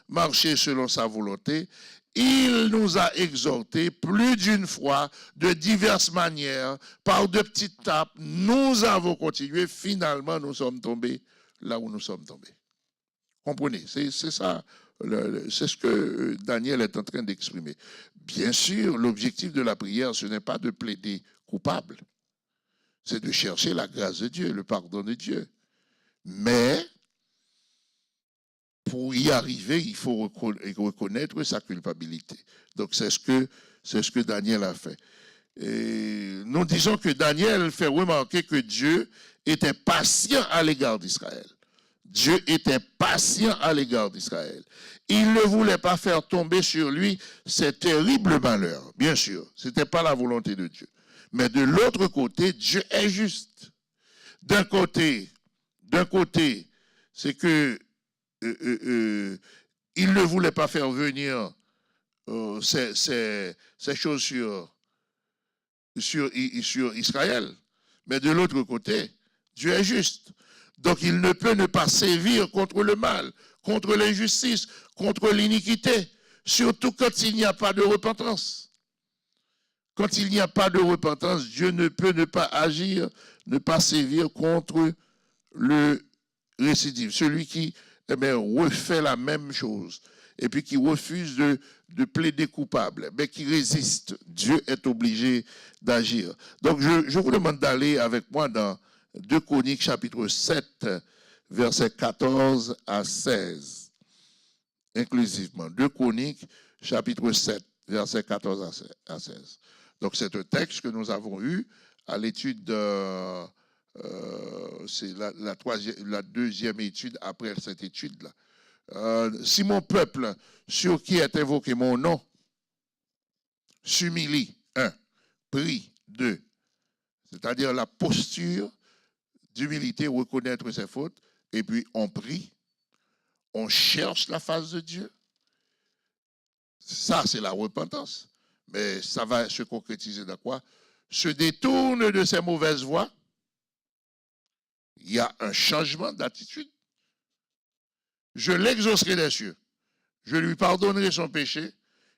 marché selon sa volonté. Il nous a exhortés plus d'une fois, de diverses manières, par de petites tapes. Nous avons continué. Finalement, nous sommes tombés là où nous sommes tombés. Comprenez? C'est ça. C'est ce que Daniel est en train d'exprimer. Bien sûr, l'objectif de la prière, ce n'est pas de plaider coupable. C'est de chercher la grâce de Dieu, le pardon de Dieu. Mais, pour y arriver, il faut reconnaître sa culpabilité. Donc, c'est ce que Daniel a fait. Et nous disons que Daniel fait remarquer que Dieu était patient à l'égard d'Israël. Dieu était patient à l'égard d'Israël. Il ne voulait pas faire tomber sur lui ces terribles malheurs. Bien sûr, ce n'était pas la volonté de Dieu. Mais de l'autre côté, Dieu est juste. D'un côté, c'est que il ne voulait pas faire venir ces choses sur Israël. Mais de l'autre côté, Dieu est juste. Donc il ne peut ne pas sévir contre le mal, contre l'injustice, contre l'iniquité, surtout quand il n'y a pas de repentance. Quand il n'y a pas de repentance, Dieu ne peut ne pas agir, ne pas sévir contre le récidive, celui qui refait la même chose et puis qui refuse de plaider coupable, mais qui résiste. Dieu est obligé d'agir. Donc je vous demande d'aller avec moi dans 2 Chroniques chapitre 7, versets 14 à 16, inclusivement. 2 Chroniques chapitre 7, versets 14 à 16. Donc c'est un texte que nous avons eu à l'étude c'est la deuxième étude après cette étude-là. Si mon peuple, sur qui est invoqué mon nom, s'humilie, 1, prie, 2, c'est-à-dire la posture d'humilité, reconnaître ses fautes, et puis on prie, on cherche la face de Dieu, Ça, c'est la repentance. Mais ça va se concrétiser dans quoi? Se détourne de ses mauvaises voies. Il y a un changement d'attitude. Je l'exaucerai des cieux. Je lui pardonnerai son péché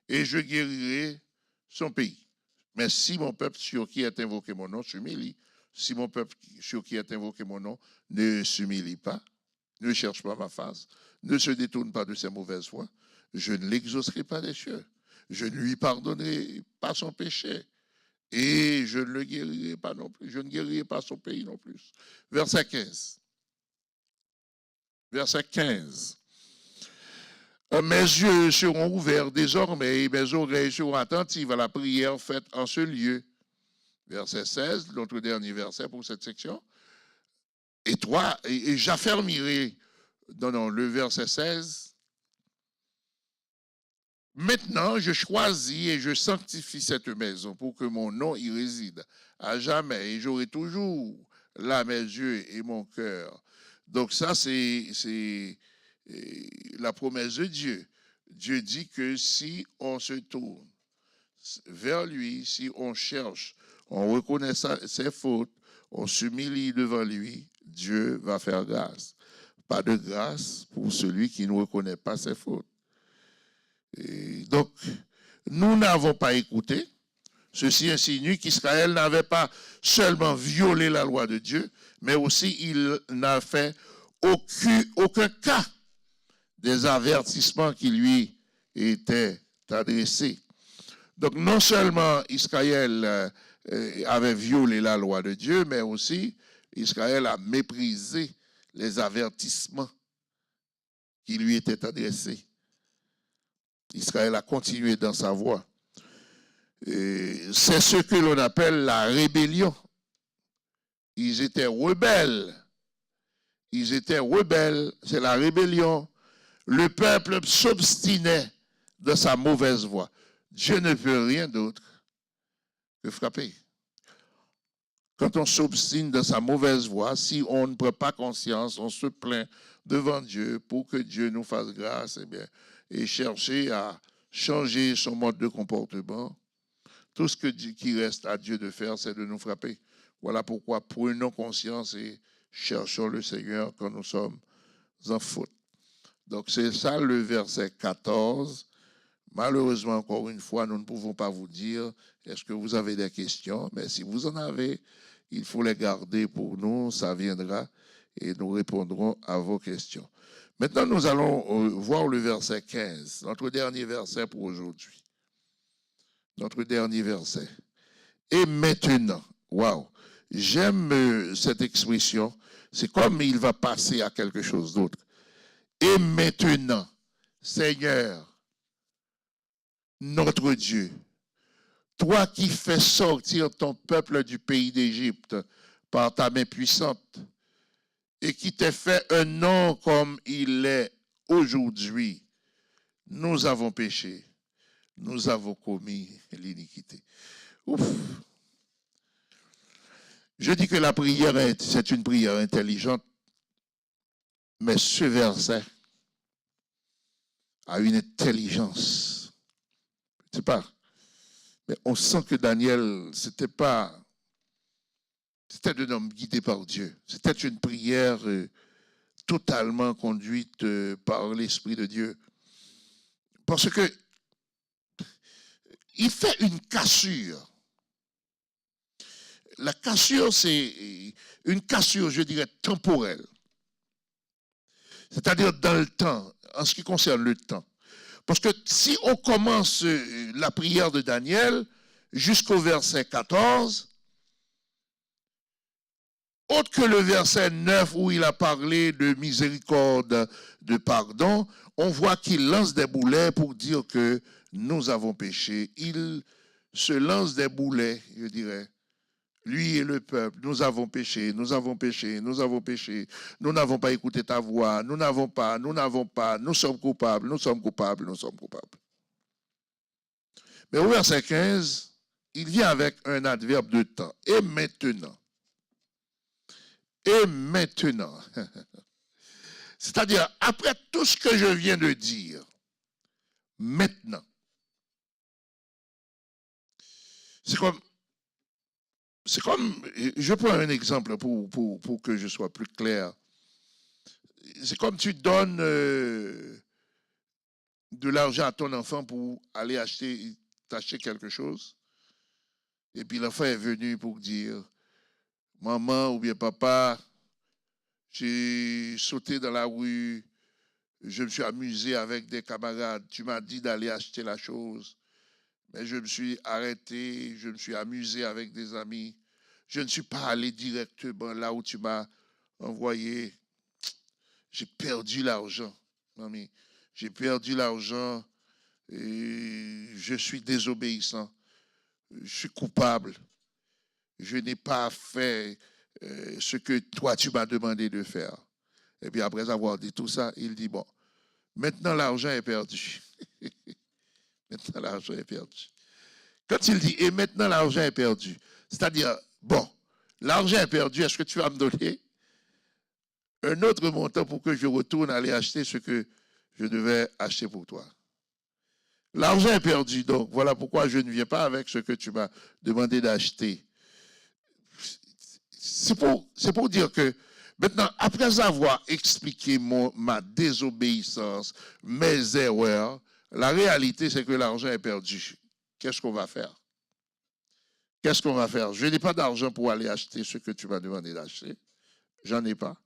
et je guérirai son pays. Mais si mon peuple sur qui est invoqué mon nom s'humilie, si mon peuple sur qui est invoqué mon nom ne s'humilie pas, ne cherche pas ma face, ne se détourne pas de ses mauvaises voies, je ne l'exaucerai pas des cieux. Je ne lui pardonnerai pas son péché et je ne le guérirai pas non plus. Je ne guérirai pas son pays non plus. Verset 15. Verset 15. Mes yeux seront ouverts désormais et mes oreilles seront attentives à la prière faite en ce lieu. Verset 16, notre dernier verset pour cette section. Et toi, et j'affermirai, non, le verset 16. Maintenant, je choisis et je sanctifie cette maison pour que mon nom y réside à jamais. Et j'aurai toujours là mes yeux et mon cœur. Donc ça, c'est la promesse de Dieu. Dieu dit que si on se tourne vers lui, si on cherche, on reconnaît ses fautes, on s'humilie devant lui, Dieu va faire grâce. Pas de grâce pour celui qui ne reconnaît pas ses fautes. Et donc, nous n'avons pas écouté. Ceci insinue qu'Israël n'avait pas seulement violé la loi de Dieu, mais aussi il n'a fait aucun cas des avertissements qui lui étaient adressés. Donc, non seulement Israël avait violé la loi de Dieu, mais aussi Israël a méprisé les avertissements qui lui étaient adressés. Israël a continué dans sa voie. C'est ce que l'on appelle la rébellion. Ils étaient rebelles. Ils étaient rebelles. C'est la rébellion. Le peuple s'obstinait dans sa mauvaise voie. Dieu ne peut rien d'autre que frapper. Quand on s'obstine dans sa mauvaise voie, si on ne prend pas conscience, on se plaint devant Dieu pour que Dieu nous fasse grâce, et chercher à changer son mode de comportement. Tout ce qui reste à Dieu de faire, c'est de nous frapper. Voilà pourquoi prenons conscience et cherchons le Seigneur quand nous sommes en faute. Donc c'est ça le verset 14. Malheureusement, encore une fois, nous ne pouvons pas vous dire est-ce que vous avez des questions, mais si vous en avez, il faut les garder pour nous, ça viendra et nous répondrons à vos questions. Maintenant, nous allons voir le verset 15, notre dernier verset pour aujourd'hui. Notre dernier verset. Et maintenant, waouh, j'aime cette expression, c'est comme il va passer à quelque chose d'autre. Et maintenant, Seigneur, notre Dieu, toi qui fais sortir ton peuple du pays d'Égypte par ta main puissante et qui t'es fait un nom comme il est aujourd'hui, nous avons péché, nous avons commis l'iniquité. Ouf. Je dis que la prière, c'est une prière intelligente, mais ce verset a une intelligence. Je ne sais pas. Mais on sent que Daniel, c'était un homme guidé par Dieu. C'était une prière totalement conduite par l'Esprit de Dieu. Parce que il fait une cassure. La cassure, c'est une cassure, je dirais, temporelle. C'est-à-dire dans le temps, en ce qui concerne le temps. Parce que si on commence la prière de Daniel jusqu'au verset 14, autre que le verset 9 où il a parlé de miséricorde, de pardon, on voit qu'il lance des boulets pour dire que nous avons péché. Il se lance des boulets, je dirais. Lui et le peuple, nous avons péché, nous avons péché, nous avons péché, nous n'avons pas écouté ta voix, nous sommes coupables, nous sommes coupables, nous sommes coupables. Mais au verset 15, il vient avec un adverbe de temps. Et maintenant. Et maintenant. C'est-à-dire, après tout ce que je viens de dire, maintenant. c'est comme, je prends un exemple pour que je sois plus clair. C'est comme tu donnes de l'argent à ton enfant pour aller t'acheter quelque chose. Et puis l'enfant est venu pour dire, maman ou bien papa, j'ai sauté dans la rue, je me suis amusé avec des camarades, tu m'as dit d'aller acheter la chose, mais je me suis arrêté, je me suis amusé avec des amis, je ne suis pas allé directement là où tu m'as envoyé. J'ai perdu l'argent, mamie. J'ai perdu l'argent et je suis désobéissant. Je suis coupable. Je n'ai pas fait ce que toi tu m'as demandé de faire. Et puis après avoir dit tout ça, il dit, bon, maintenant l'argent est perdu. Maintenant l'argent est perdu. Quand il dit, et maintenant l'argent est perdu, c'est-à-dire, bon, l'argent est perdu, est-ce que tu vas me donner un autre montant pour que je retourne aller acheter ce que je devais acheter pour toi? L'argent est perdu, donc voilà pourquoi je ne viens pas avec ce que tu m'as demandé d'acheter. C'est pour dire que maintenant, après avoir expliqué ma désobéissance, mes erreurs, la réalité c'est que l'argent est perdu. Qu'est-ce qu'on va faire? Qu'est-ce qu'on va faire? Je n'ai pas d'argent pour aller acheter ce que tu m'as demandé d'acheter. J'en ai pas.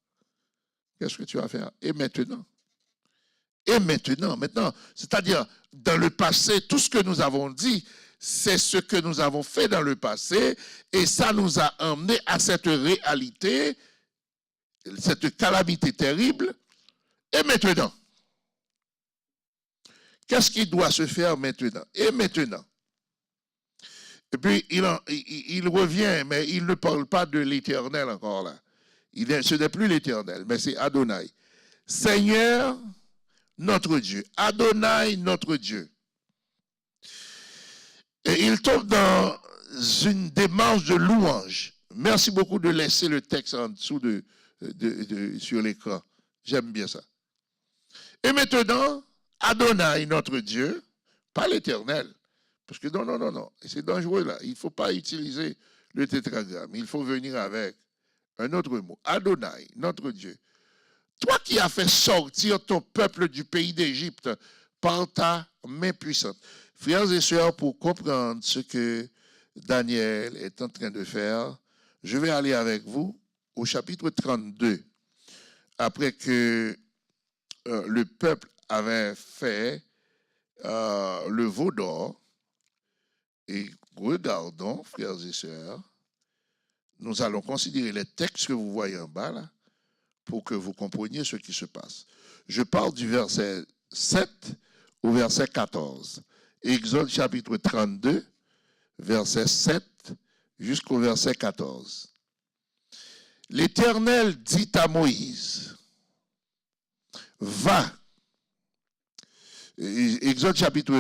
Qu'est-ce que tu vas faire? Et maintenant, c'est-à-dire, dans le passé, tout ce que nous avons dit, c'est ce que nous avons fait dans le passé, et ça nous a emmené à cette réalité, cette calamité terrible. Et maintenant, qu'est-ce qui doit se faire maintenant? Et maintenant. Et puis, il revient, mais il ne parle pas de l'Éternel encore là. Ce n'est plus l'Éternel, mais c'est Adonai. Seigneur, notre Dieu. Adonai, notre Dieu. Et il tombe dans une démarche de louange. Merci beaucoup de laisser le texte en dessous sur l'écran. J'aime bien ça. Et maintenant, Adonai, notre Dieu, pas l'Éternel. Parce que non. C'est dangereux là. Il ne faut pas utiliser le tétragramme. Il faut venir avec un autre mot. Adonai, notre Dieu. Toi qui as fait sortir ton peuple du pays d'Égypte par ta main puissante. Frères et sœurs, pour comprendre ce que Daniel est en train de faire, je vais aller avec vous au chapitre 32. Après que le peuple avait fait le veau d'or, et regardons, frères et sœurs, nous allons considérer les textes que vous voyez en bas là, pour que vous compreniez ce qui se passe. Je parle du verset 7 au verset 14. Exode chapitre 32, verset 7 jusqu'au verset 14. L'Éternel dit à Moïse, va. Exode chapitre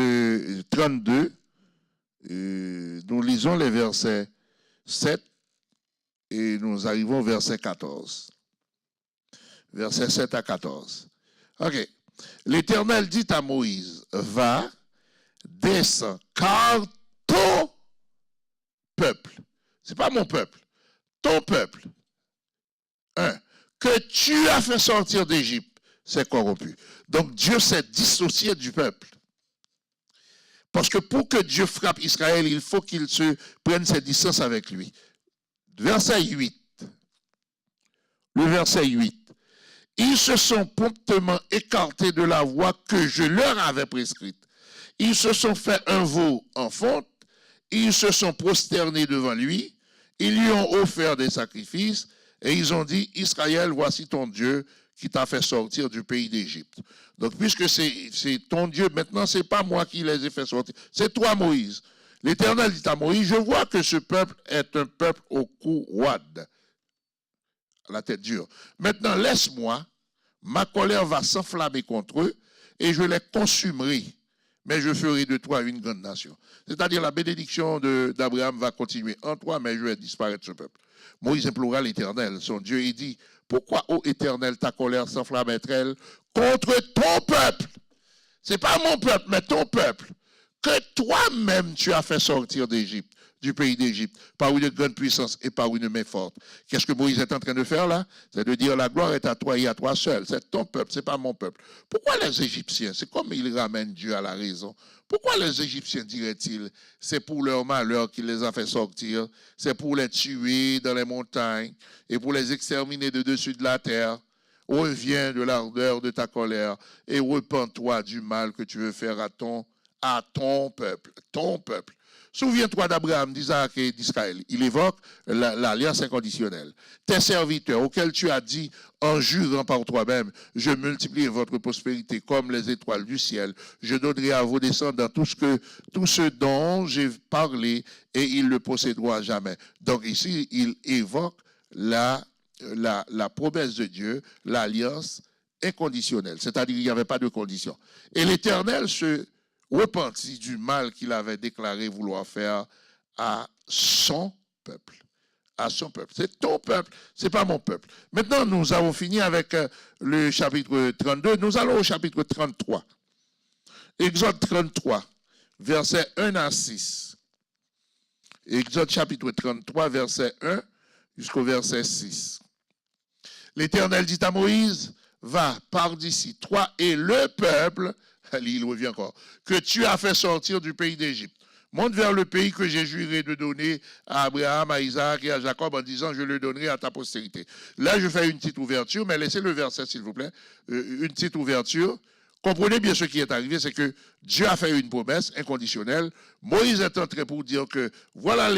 32, nous lisons les versets 7 et nous arrivons au verset 14. Versets 7 à 14. OK. L'Éternel dit à Moïse, va, descends, car ton peuple, c'est pas mon peuple, ton peuple, que tu as fait sortir d'Égypte, c'est corrompu. Donc Dieu s'est dissocié du peuple. Parce que pour que Dieu frappe Israël, il faut qu'il se prenne ses distances avec lui. Verset 8. Le verset 8. Ils se sont promptement écartés de la voie que je leur avais prescrite. Ils se sont fait un veau en fonte. Ils se sont prosternés devant lui. Ils lui ont offert des sacrifices. Et ils ont dit, Israël, voici ton Dieu qui t'a fait sortir du pays d'Égypte. Donc, puisque c'est ton Dieu, maintenant, ce n'est pas moi qui les ai fait sortir. C'est toi, Moïse. L'Éternel dit à Moïse, je vois que ce peuple est un peuple au cou roide, la tête dure. Maintenant, laisse-moi, ma colère va s'enflammer contre eux et je les consumerai, mais je ferai de toi une grande nation. C'est-à-dire la bénédiction d'Abraham va continuer en toi, mais je vais disparaître ce peuple. Moïse implora l'Éternel, son Dieu, et dit, pourquoi, ô Éternel, ta colère s'enflammerait-elle contre ton peuple? Ce n'est pas mon peuple, mais ton peuple, que toi-même tu as fait sortir d'Égypte, du pays d'Égypte, par une grande puissance et par une main forte. Qu'est-ce que Moïse est en train de faire là? C'est de dire la gloire est à toi et à toi seul. C'est ton peuple, c'est pas mon peuple. Pourquoi les Égyptiens? C'est comme ils ramènent Dieu à la raison. Pourquoi les Égyptiens diraient-ils? C'est pour leur malheur qu'il les a fait sortir. C'est pour les tuer dans les montagnes et pour les exterminer de dessus de la terre. Reviens de l'ardeur de ta colère et repens-toi du mal que tu veux faire à ton peuple, ton peuple. Souviens-toi d'Abraham, d'Isaac et d'Israël. Il évoque l'alliance inconditionnelle. Tes serviteurs auxquels tu as dit, en jurant par toi-même, je multiplierai votre prospérité comme les étoiles du ciel. Je donnerai à vos descendants tout ce dont j'ai parlé et ils le posséderont à jamais. Donc ici, il évoque la promesse de Dieu, l'alliance inconditionnelle. C'est-à-dire qu'il n'y avait pas de condition. Et l'Éternel se repentit du mal qu'il avait déclaré vouloir faire à son peuple. À son peuple. C'est ton peuple, c'est pas mon peuple. Maintenant, nous avons fini avec le chapitre 32. Nous allons au chapitre 33. Exode 33, versets 1 à 6. Exode chapitre 33, verset 1 jusqu'au verset 6. L'Éternel dit à Moïse, va, pars d'ici, toi et le peuple, il revient encore, que tu as fait sortir du pays d'Égypte. Monte vers le pays que j'ai juré de donner à Abraham, à Isaac et à Jacob en disant, je le donnerai à ta postérité. Là, je fais une petite ouverture, mais laissez le verset, s'il vous plaît. Une petite ouverture. Comprenez bien ce qui est arrivé, c'est que Dieu a fait une promesse inconditionnelle. Moïse est entré pour dire que voilà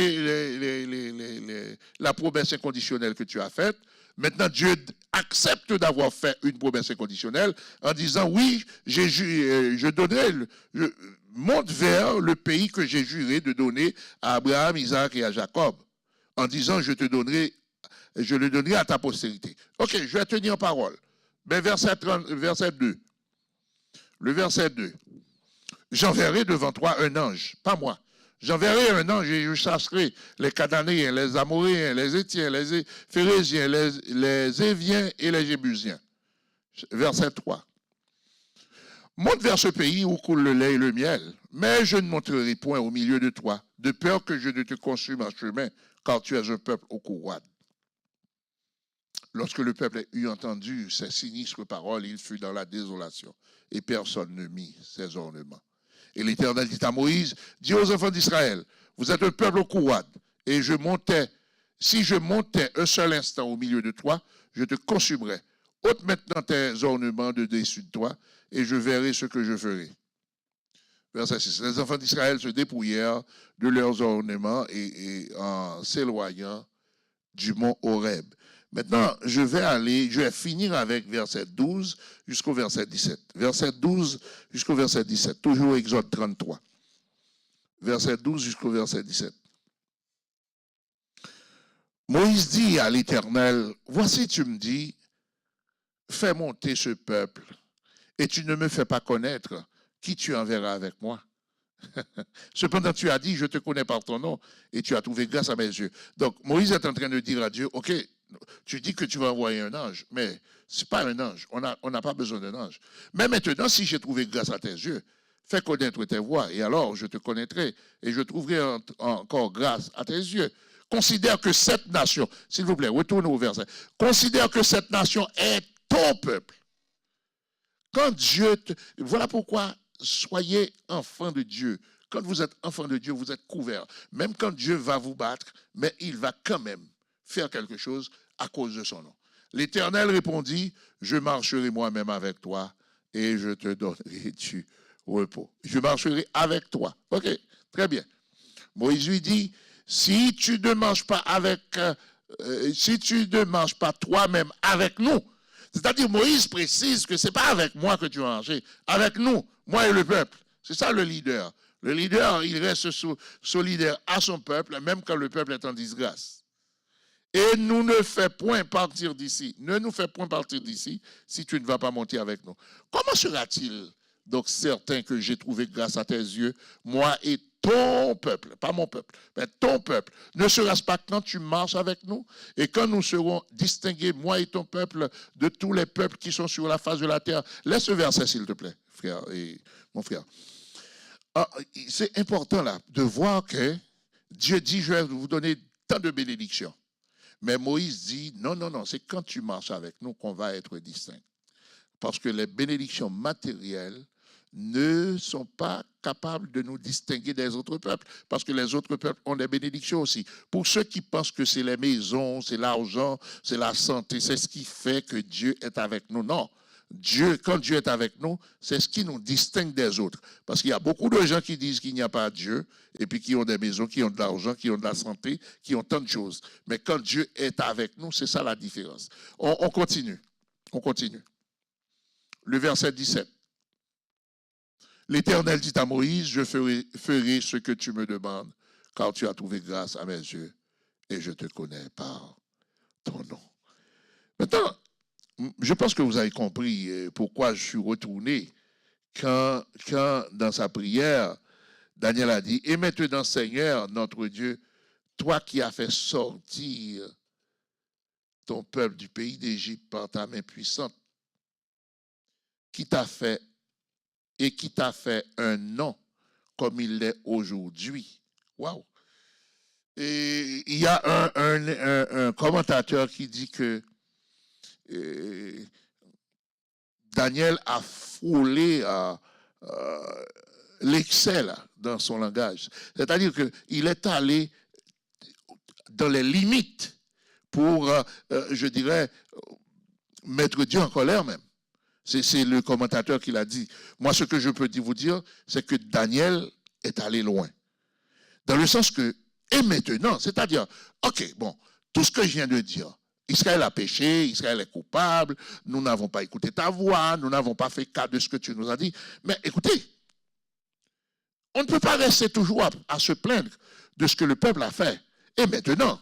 la promesse inconditionnelle que tu as faite. Maintenant, Dieu accepte d'avoir fait une promesse inconditionnelle en disant, oui, je donnerai, monte vers le pays que j'ai juré de donner à Abraham, Isaac et à Jacob, en disant, je le donnerai à ta postérité. Ok, je vais tenir parole. Mais verset 2. Le verset 2. J'enverrai devant toi un ange, pas moi. J'enverrai un ange et je chasserai les Cananéens, les Amoréens, les Étiens, les Phérésiens, les Éviens et les Jébusiens. Verset 3. Monte vers ce pays où coule le lait et le miel, mais je ne monterai point au milieu de toi, de peur que je ne te consume en chemin, car tu es un peuple au cou roide. Lorsque le peuple eut entendu ces sinistres paroles, il fut dans la désolation, et personne ne mit ses ornements. Et l'Éternel dit à Moïse, dis aux enfants d'Israël, vous êtes un peuple au cou roide, et si je montais un seul instant au milieu de toi, je te consumerais. Ôte maintenant tes ornements de dessus de toi, et je verrai ce que je ferai. Verset 6. Les enfants d'Israël se dépouillèrent de leurs ornements et en s'éloignant du mont Horeb. Maintenant, je vais finir avec verset 12 jusqu'au verset 17. Verset 12 jusqu'au verset 17, toujours Exode 33. Verset 12 jusqu'au verset 17. Moïse dit à l'Éternel, voici tu me dis, fais monter ce peuple, et tu ne me fais pas connaître qui tu enverras avec moi. Cependant, tu as dit, je te connais par ton nom, et tu as trouvé grâce à mes yeux. Donc, Moïse est en train de dire à Dieu, ok, tu dis que tu vas envoyer un ange, mais ce n'est pas un ange, on n'a pas besoin d'un ange. Mais maintenant, si j'ai trouvé grâce à tes yeux, fais connaître tes voies, et alors je te connaîtrai, et je trouverai encore grâce à tes yeux. Considère que cette nation, s'il vous plaît, retournez au verset, considère que cette nation est ton peuple. Quand Dieu voilà pourquoi soyez enfants de Dieu. Quand vous êtes enfants de Dieu, vous êtes couverts. Même quand Dieu va vous battre, mais il va quand même faire quelque chose à cause de son nom. L'Éternel répondit, je marcherai moi-même avec toi et je te donnerai du repos. Je marcherai avec toi. Ok, très bien. Moïse lui dit, si tu ne marches pas toi-même avec nous, c'est-à-dire Moïse précise que ce n'est pas avec moi que tu vas marcher, avec nous, moi et le peuple. C'est ça le leader. Le leader, il reste solidaire à son peuple, même quand le peuple est en disgrâce. Et nous ne fait point partir d'ici. Ne nous fais point partir d'ici si tu ne vas pas monter avec nous. Comment sera-t-il donc certain que j'ai trouvé grâce à tes yeux, moi et ton peuple, pas mon peuple, mais ton peuple? Ne sera-ce pas quand tu marches avec nous et quand nous serons distingués, moi et ton peuple, de tous les peuples qui sont sur la face de la terre? Laisse ce verset, s'il te plaît, frère et mon frère. c'est important là de voir que Dieu dit, je vais vous donner tant de bénédictions. Mais Moïse dit, non, non, non, c'est quand tu marches avec nous qu'on va être distinct. Parce que les bénédictions matérielles ne sont pas capables de nous distinguer des autres peuples, parce que les autres peuples ont des bénédictions aussi. Pour ceux qui pensent que c'est les maisons, c'est l'argent, c'est la santé, c'est ce qui fait que Dieu est avec nous. Non. Dieu, quand Dieu est avec nous, c'est ce qui nous distingue des autres. Parce qu'il y a beaucoup de gens qui disent qu'il n'y a pas de Dieu, et puis qui ont des maisons, qui ont de l'argent, qui ont de la santé, qui ont tant de choses. Mais quand Dieu est avec nous, c'est ça la différence. On continue. On continue. Le verset 17. L'Éternel dit à Moïse, je ferai ce que tu me demandes, car tu as trouvé grâce à mes yeux, et je te connais par ton nom. Maintenant, je pense que vous avez compris pourquoi je suis retourné quand dans sa prière, Daniel a dit, et maintenant Seigneur, notre Dieu, toi qui as fait sortir ton peuple du pays d'Égypte par ta main puissante, qui t'a fait un nom comme il l'est aujourd'hui. Waouh! Et il y a un commentateur qui dit que Daniel a frôlé l'excès dans son langage. C'est-à-dire qu'il est allé dans les limites pour, je dirais, mettre Dieu en colère même. C'est le commentateur qui l'a dit. Moi, ce que je peux vous dire, c'est que Daniel est allé loin. Dans le sens que, et maintenant, c'est-à-dire, ok, bon, tout ce que je viens de dire, Israël a péché, Israël est coupable, nous n'avons pas écouté ta voix, nous n'avons pas fait cas de ce que tu nous as dit. Mais écoutez, on ne peut pas rester toujours à se plaindre de ce que le peuple a fait. Et maintenant,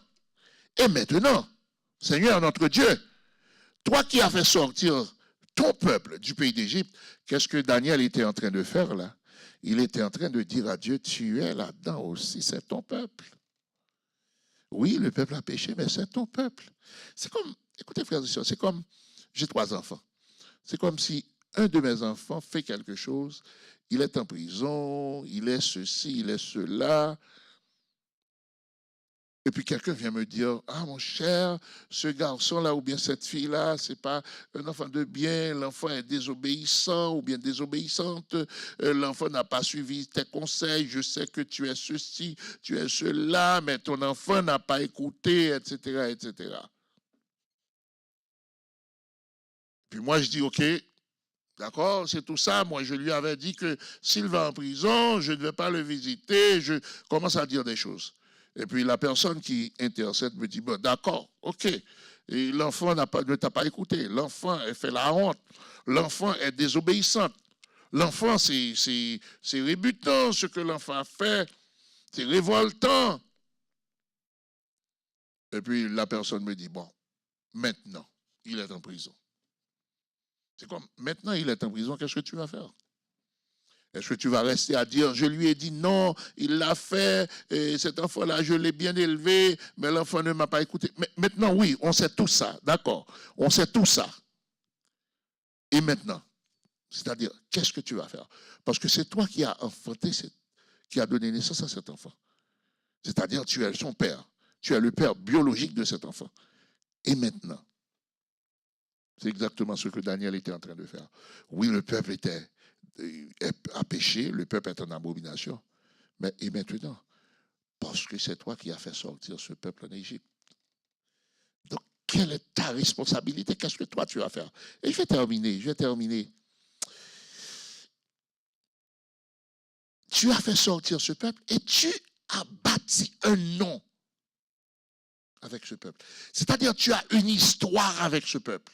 Seigneur notre Dieu, toi qui as fait sortir ton peuple du pays d'Égypte, qu'est-ce que Daniel était en train de faire là? Il était en train de dire à Dieu, tu es là-dedans aussi, c'est ton peuple. Oui, le peuple a péché, mais c'est ton peuple. C'est comme, écoutez frères et sœurs, c'est comme, j'ai 3 enfants. C'est comme si un de mes enfants fait quelque chose, il est en prison, il est ceci, il est cela. Et puis quelqu'un vient me dire, ah mon cher, ce garçon-là ou bien cette fille-là, c'est pas un enfant de bien, l'enfant est désobéissant ou bien désobéissante, l'enfant n'a pas suivi tes conseils, je sais que tu es ceci, tu es cela, mais ton enfant n'a pas écouté, etc., etc. Puis moi je dis, ok, d'accord, c'est tout ça, moi je lui avais dit que s'il va en prison, je ne vais pas le visiter, je commence à dire des choses. Et puis la personne qui intercède me dit, bon, d'accord, ok. Et l'enfant ne t'a pas écouté. L'enfant a fait la honte. L'enfant est désobéissant. L'enfant, c'est rébutant ce que l'enfant a fait. C'est révoltant. Et puis la personne me dit, bon, maintenant, il est en prison. C'est comme, maintenant il est en prison, qu'est-ce que tu vas faire? Est-ce que tu vas rester à dire, je lui ai dit non, il l'a fait, et cet enfant-là, je l'ai bien élevé, mais l'enfant ne m'a pas écouté. Mais maintenant, oui, on sait tout ça, d'accord, on sait tout ça. Et maintenant, c'est-à-dire, qu'est-ce que tu vas faire? Parce que c'est toi qui as enfanté, qui as donné naissance à cet enfant. C'est-à-dire, tu es son père, tu es le père biologique de cet enfant. Et maintenant, c'est exactement ce que Daniel était en train de faire. Oui, le peuple a péché, le peuple est en abomination. Mais et maintenant, parce que c'est toi qui as fait sortir ce peuple en Égypte. Donc, quelle est ta responsabilité? Qu'est-ce que toi tu vas faire? Et je vais terminer. Tu as fait sortir ce peuple et tu as bâti un nom avec ce peuple. C'est-à-dire, tu as une histoire avec ce peuple.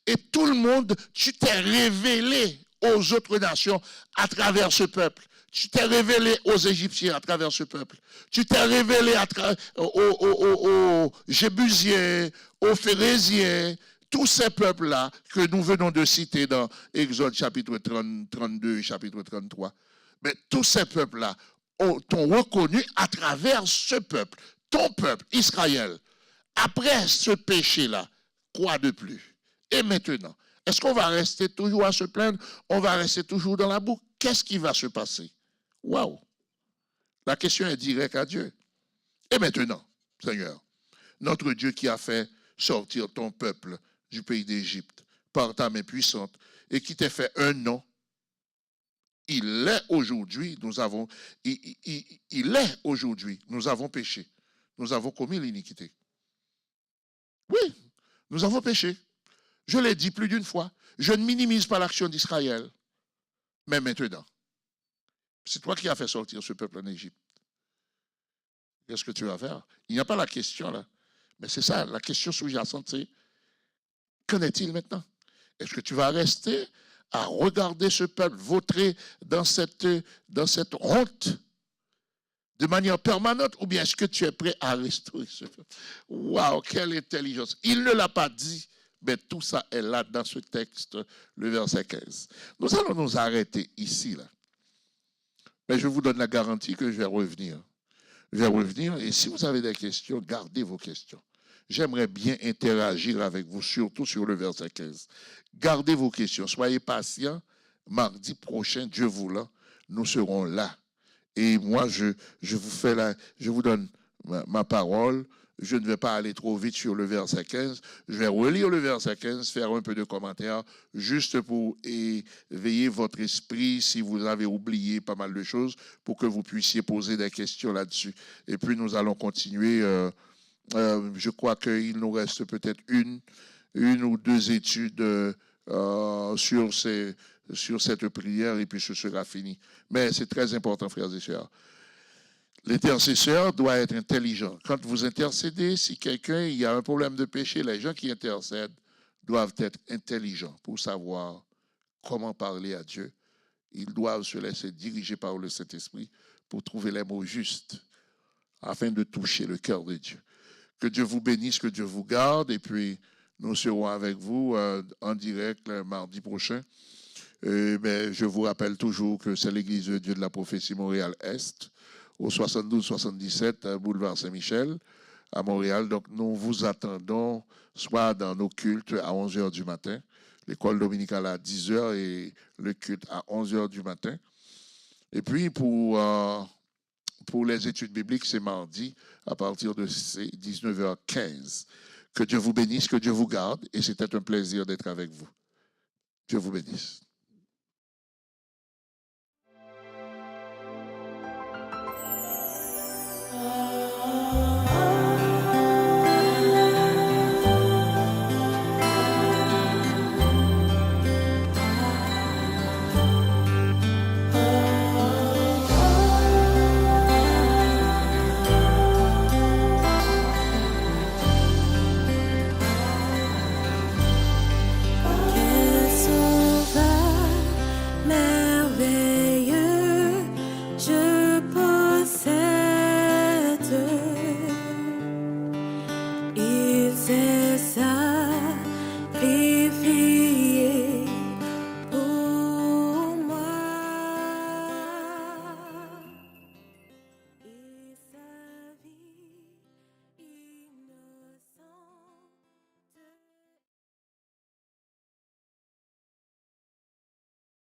Et tout le monde, tu t'es révélé aux autres nations à travers ce peuple. Tu t'es révélé aux Égyptiens à travers ce peuple. Tu t'es révélé aux Jébusiens, aux Phérésiens, tous ces peuples-là que nous venons de citer dans Exode chapitre 32, chapitre 33. Mais tous ces peuples-là t'ont reconnu à travers ce peuple, ton peuple, Israël. Après ce péché-là, quoi de plus? Et maintenant, est-ce qu'on va rester toujours à se plaindre? On va rester toujours dans la boue? Qu'est-ce qui va se passer? Waouh! La question est directe à Dieu. Et maintenant, Seigneur, notre Dieu qui a fait sortir ton peuple du pays d'Égypte par ta main puissante et qui t'a fait un nom, il est aujourd'hui, il est aujourd'hui, nous avons péché, nous avons commis l'iniquité. Oui, nous avons péché. Je l'ai dit plus d'une fois, je ne minimise pas l'action d'Israël, mais maintenant, c'est toi qui as fait sortir ce peuple en Égypte. Qu'est-ce que tu vas faire? Il n'y a pas la question là, mais c'est ça, la question sous-jacente, c'est qu'en est-il maintenant? Est-ce que tu vas rester à regarder ce peuple vautrer dans cette honte de manière permanente, ou bien est-ce que tu es prêt à restaurer ce peuple? Waouh, quelle intelligence! Il ne l'a pas dit, mais tout ça est là dans ce texte, le verset 15. Nous allons nous arrêter ici, là. Mais je vous donne la garantie que je vais revenir. Je vais revenir, et si vous avez des questions, gardez vos questions. J'aimerais bien interagir avec vous, surtout sur le verset 15. Gardez vos questions, soyez patients. Mardi prochain, Dieu voulant, nous serons là. Et moi, je vous donne ma parole. Je ne vais pas aller trop vite sur le verset 15. Je vais relire le verset 15, faire un peu de commentaires, juste pour éveiller votre esprit si vous avez oublié pas mal de choses, pour que vous puissiez poser des questions là-dessus. Et puis, nous allons continuer. Je crois qu'il nous reste peut-être une ou deux études sur cette prière, et puis ce sera fini. Mais c'est très important, frères et sœurs. L'intercesseur doit être intelligent. Quand vous intercédez, si il y a un problème de péché, les gens qui intercèdent doivent être intelligents pour savoir comment parler à Dieu. Ils doivent se laisser diriger par le Saint-Esprit pour trouver les mots justes afin de toucher le cœur de Dieu. Que Dieu vous bénisse, que Dieu vous garde, et puis nous serons avec vous en direct le mardi prochain. Je vous rappelle toujours que c'est l'Église de Dieu de la Prophétie Montréal-Est, au 72-77 boulevard Saint-Michel, à Montréal. Donc, nous vous attendons soit dans nos cultes à 11h du matin, l'école dominicale à 10h et le culte à 11h du matin. Et puis, pour les études bibliques, c'est mardi à partir de 19h15. Que Dieu vous bénisse, que Dieu vous garde, et c'était un plaisir d'être avec vous. Dieu vous bénisse.